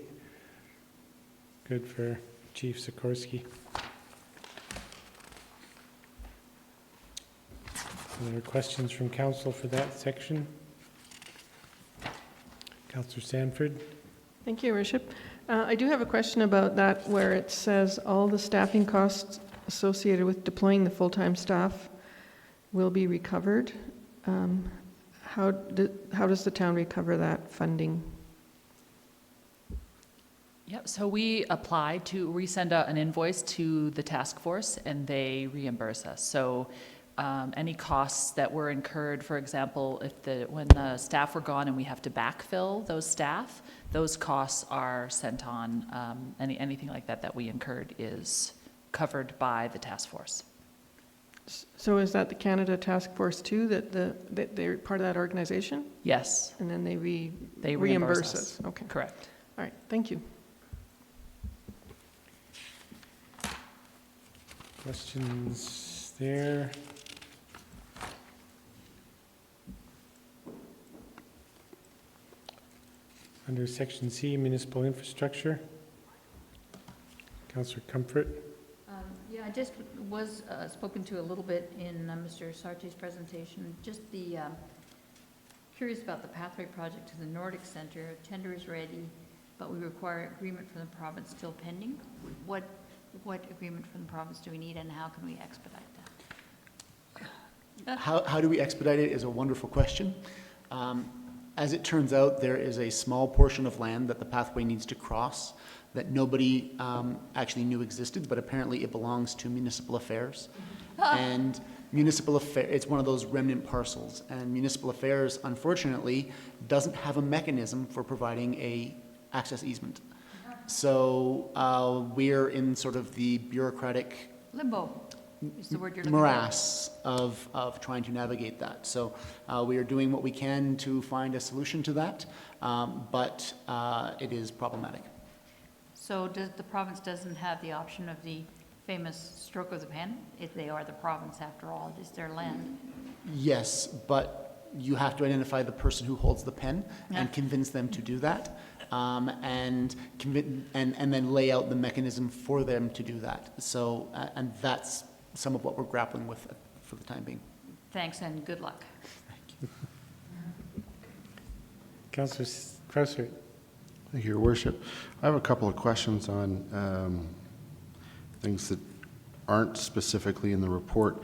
Good for Chief Sikorsky. Are there questions from council for that section? Councillor Sanford. Thank you, Your Worship. I do have a question about that where it says all the staffing costs associated with deploying the full-time staff will be recovered. How does the town recover that funding? Yep, so we send out an invoice to the task force and they reimburse us. So any costs that were incurred, for example, when the staff were gone and we have to backfill those staff, those costs are sent on, anything like that we incurred is covered by the task force. So is that the Canada Task Force too, that they're part of that organization? Yes. And then they They reimburse us? Okay. Correct. All right, thank you. Questions there? Under Section C, Municipal Infrastructure. Councillor Comfort. Yeah, I just was spoken to a little bit in Mr. Sarte's presentation. Just curious about the pathway project to the Nordic Centre. Tender is ready, but we require agreement from the province still pending. What agreement from the province do we need, and how can we expedite that? How do we expedite it is a wonderful question. As it turns out, there is a small portion of land that the pathway needs to cross that nobody actually knew existed, but apparently it belongs to municipal affairs. And municipal affairs, it's one of those remnant parcels, and municipal affairs, unfortunately, doesn't have a mechanism for providing a access easement. So we're in sort of the bureaucratic Limbo is the word you're looking morass of trying to navigate that. So we are doing what we can to find a solution to that, but it is problematic. So the province doesn't have the option of the famous stroke of the pen? If they are the province, after all, it is their land. Yes, but you have to identify the person who holds the pen and convince them to do that, and then lay out the mechanism for them to do that. So, and that's some of what we're grappling with for the time being. Thanks and good luck. Thank you. Councillor Crowser. Thank you, Your Worship. I have a couple of questions on things that aren't specifically in the report.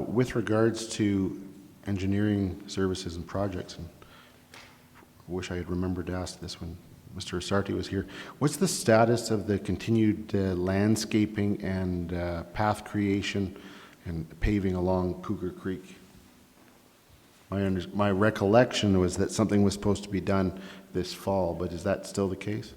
With regards to engineering services and projects, and I wish I had remembered to ask this when Mr. Sarte was here, what's the status of the continued landscaping and path creation and paving along Cougar Creek? My recollection was that something was supposed to be done this fall, but is that still the case?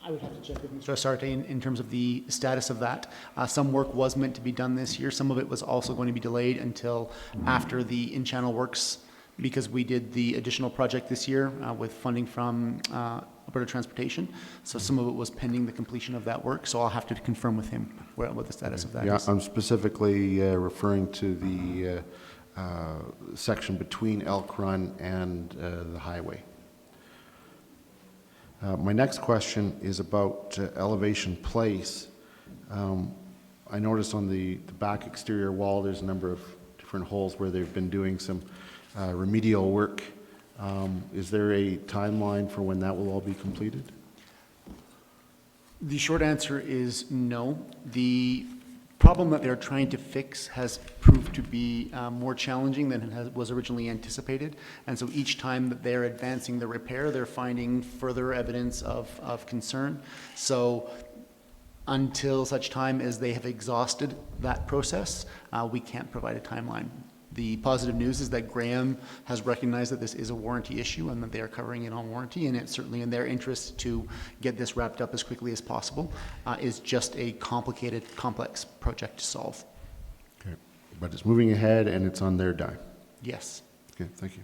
I would have to check with Mr. Sarte in terms of the status of that. Some work was meant to be done this year. Some of it was also going to be delayed until after the in-channel works, because we did the additional project this year with funding from Alberta Transportation. So some of it was pending the completion of that work. So I'll have to confirm with him what the status of that is. I'm specifically referring to the section between Elk Run and the highway. My next question is about Elevation Place. I noticed on the back exterior wall there's a number of different holes where they've been doing some remedial work. Is there a timeline for when that will all be completed? The short answer is no. The problem that they're trying to fix has proved to be more challenging than was originally anticipated. And so each time that they're advancing the repair, they're finding further evidence of concern. So until such time as they have exhausted that process, we can't provide a timeline. The positive news is that Graham has recognized that this is a warranty issue and that they are covering it on warranty, and it's certainly in their interest to get this wrapped up as quickly as possible. It's just a complicated, complex project to solve. Okay, but it's moving ahead and it's on their dime? Yes. Okay, thank you.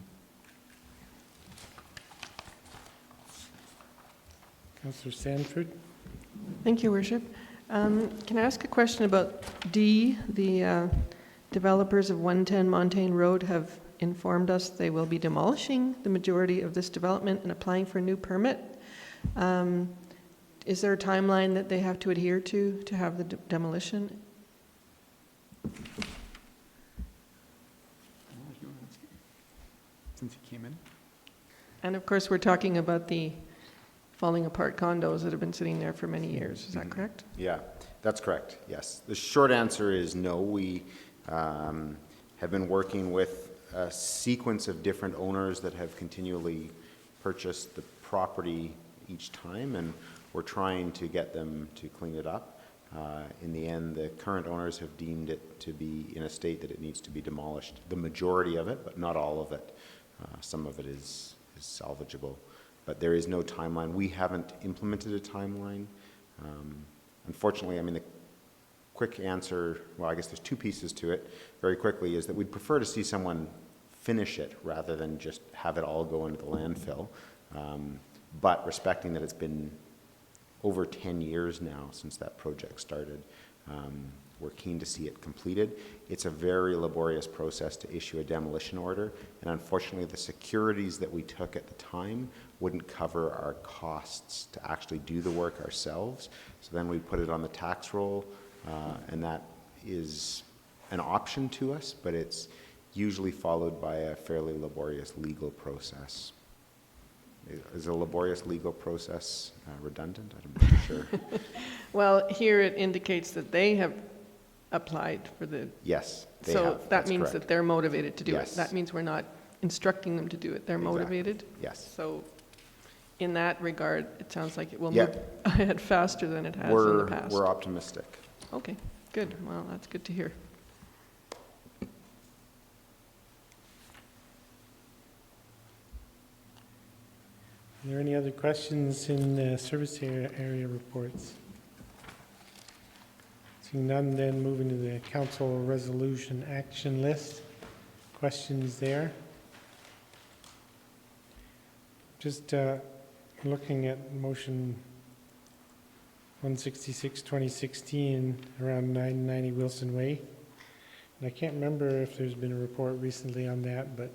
Councillor Sanford. Thank you, Worship. Can I ask a question about D, the developers of 110 Montaigne Road have informed us they will be demolishing the majority of this development and applying for a new permit. Is there a timeline that they have to adhere to have the demolition? Since he came in. And of course, we're talking about the falling apart condos that have been sitting there for many years. Is that correct? Yeah, that's correct, yes. The short answer is no. We have been working with a sequence of different owners that have continually purchased the property each time, and we're trying to get them to clean it up. In the end, the current owners have deemed it to be in a state that it needs to be demolished. The majority of it, but not all of it. Some of it is salvageable. But there is no timeline. We haven't implemented a timeline. Unfortunately, I mean, the quick answer, well, I guess there's two pieces to it, very quickly, is that we'd prefer to see someone finish it rather than just have it all go into the landfill. But respecting that it's been over 10 years now since that project started, we're keen to see it completed. It's a very laborious process to issue a demolition order, and unfortunately the securities that we took at the time wouldn't cover our costs to actually do the work ourselves. So then we put it on the tax roll, and that is an option to us, but it's usually followed by a fairly laborious legal process. Is a laborious legal process redundant? I'm not sure. Well, here it indicates that they have applied for the... Yes, they so have. that That's means correct. that they're motivated to do Yes. it. That means we're not instructing them to do it. They're Exactly. motivated. Yes. So in that regard, it sounds like it will Yeah. move ahead faster than it has in the past. We're optimistic. Okay, good. Well, that's good to hear. Are there any other questions in service area reports? Seeing none, then moving to the council resolution action list. Questions there? Just looking at motion 166, 2016, around 990 Wilson Way. And I can't remember if there's been a report recently on that, but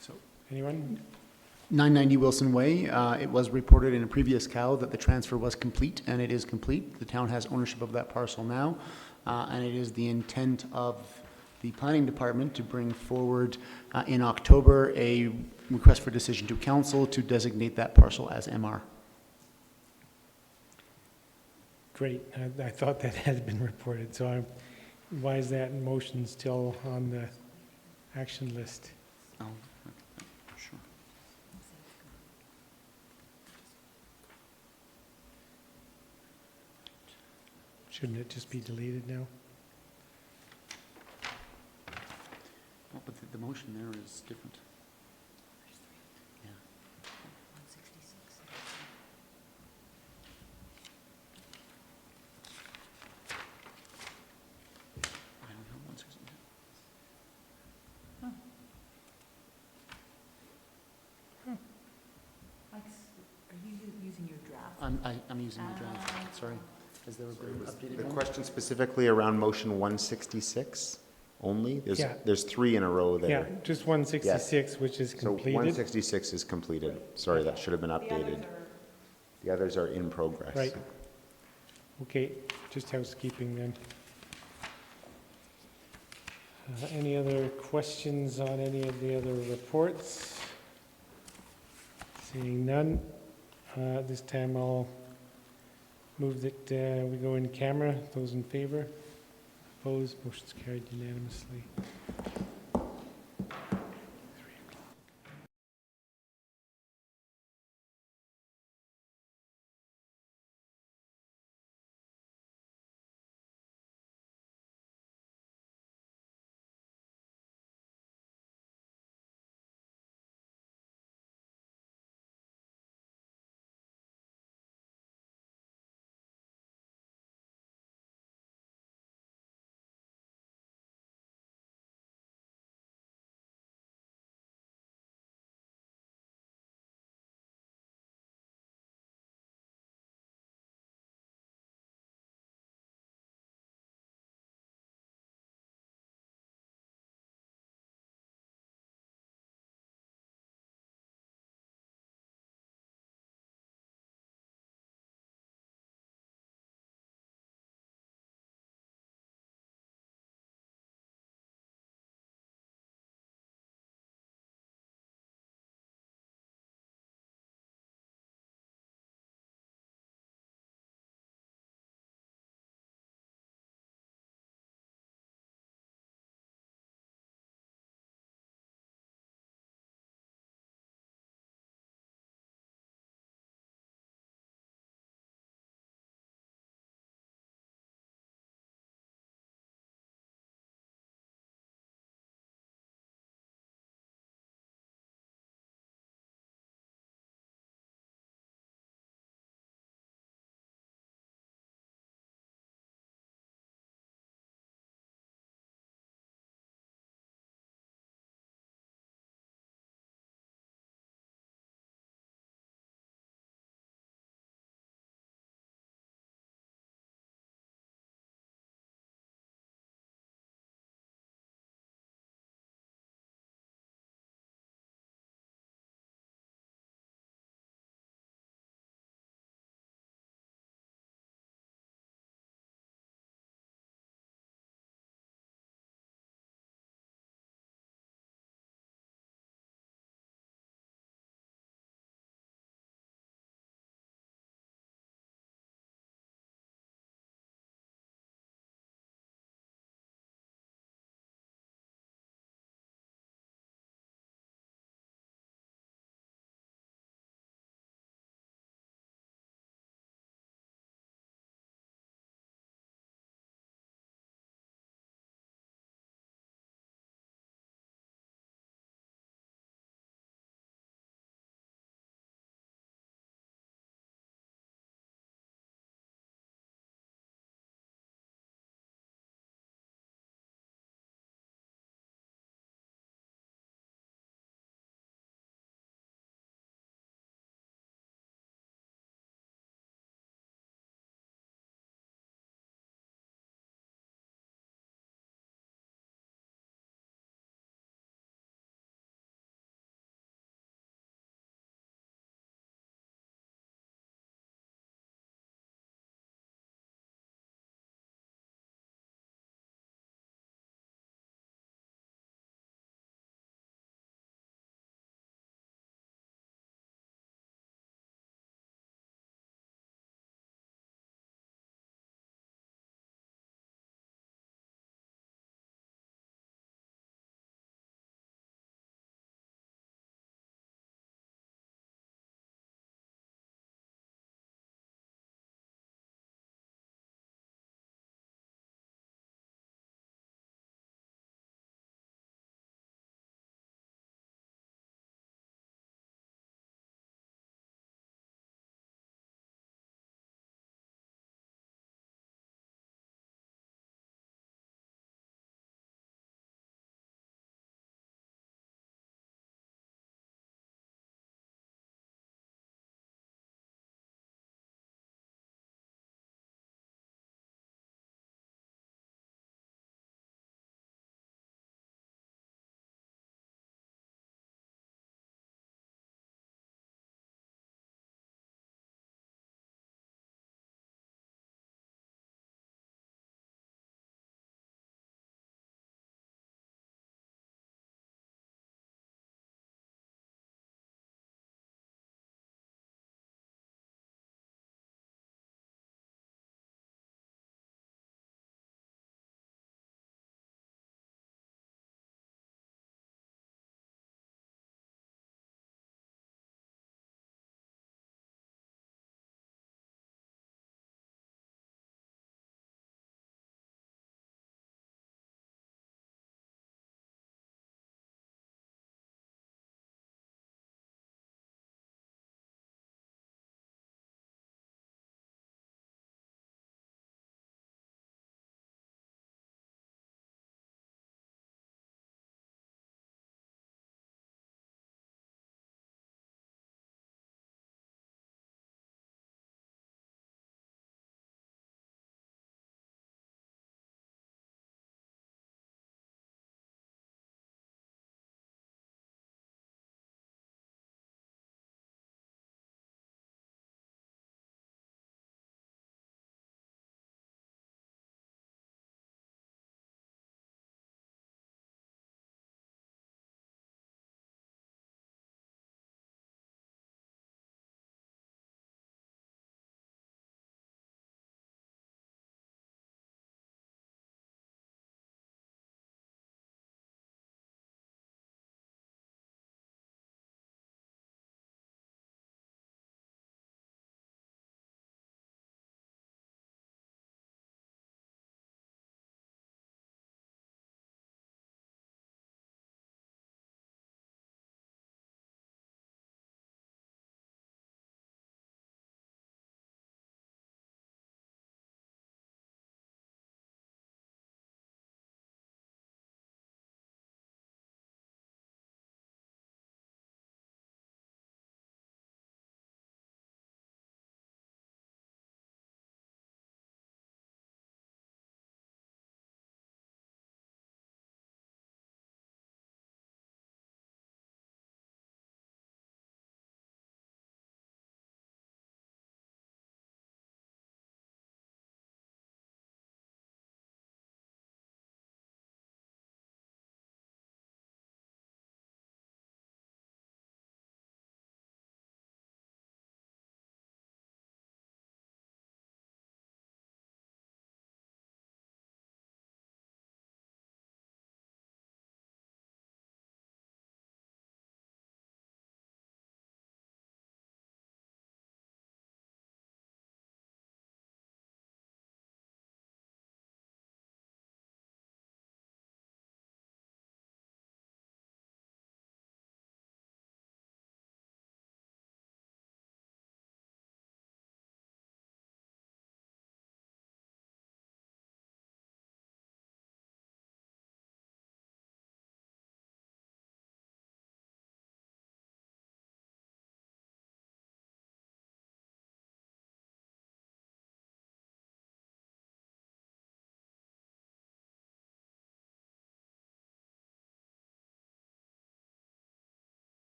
So anyone? 990 Wilson Way, it was reported in a previous CAL that the transfer was complete, and it is complete. The town has ownership of that parcel now, and it is the intent of the planning department to bring forward in October a request for decision to council to designate that parcel as MR. Great, I thought that had been reported, so why is that motion still on the action list? Oh, sure. Shouldn't it just be deleted now? Well, but the motion there is different. Yeah. 166. I don't have 160. Are you using your draft? I'm using the draft, sorry. Has there been updated The one? question specifically around motion 166 only? Yeah. There's three in a row there. Yeah, just 166, which is So completed. 166 is completed. Sorry, that should have been updated. The others are in progress. Right. Okay, just housekeeping then. Any other questions on any of the other reports? Seeing none, this time I'll move that we go in camera. Those in favor? Opposed? Motion's carried unanimously.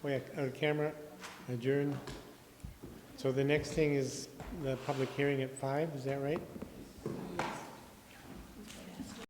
Oh yeah, out of camera, adjourn. So the next thing is the public hearing at 5, is that right?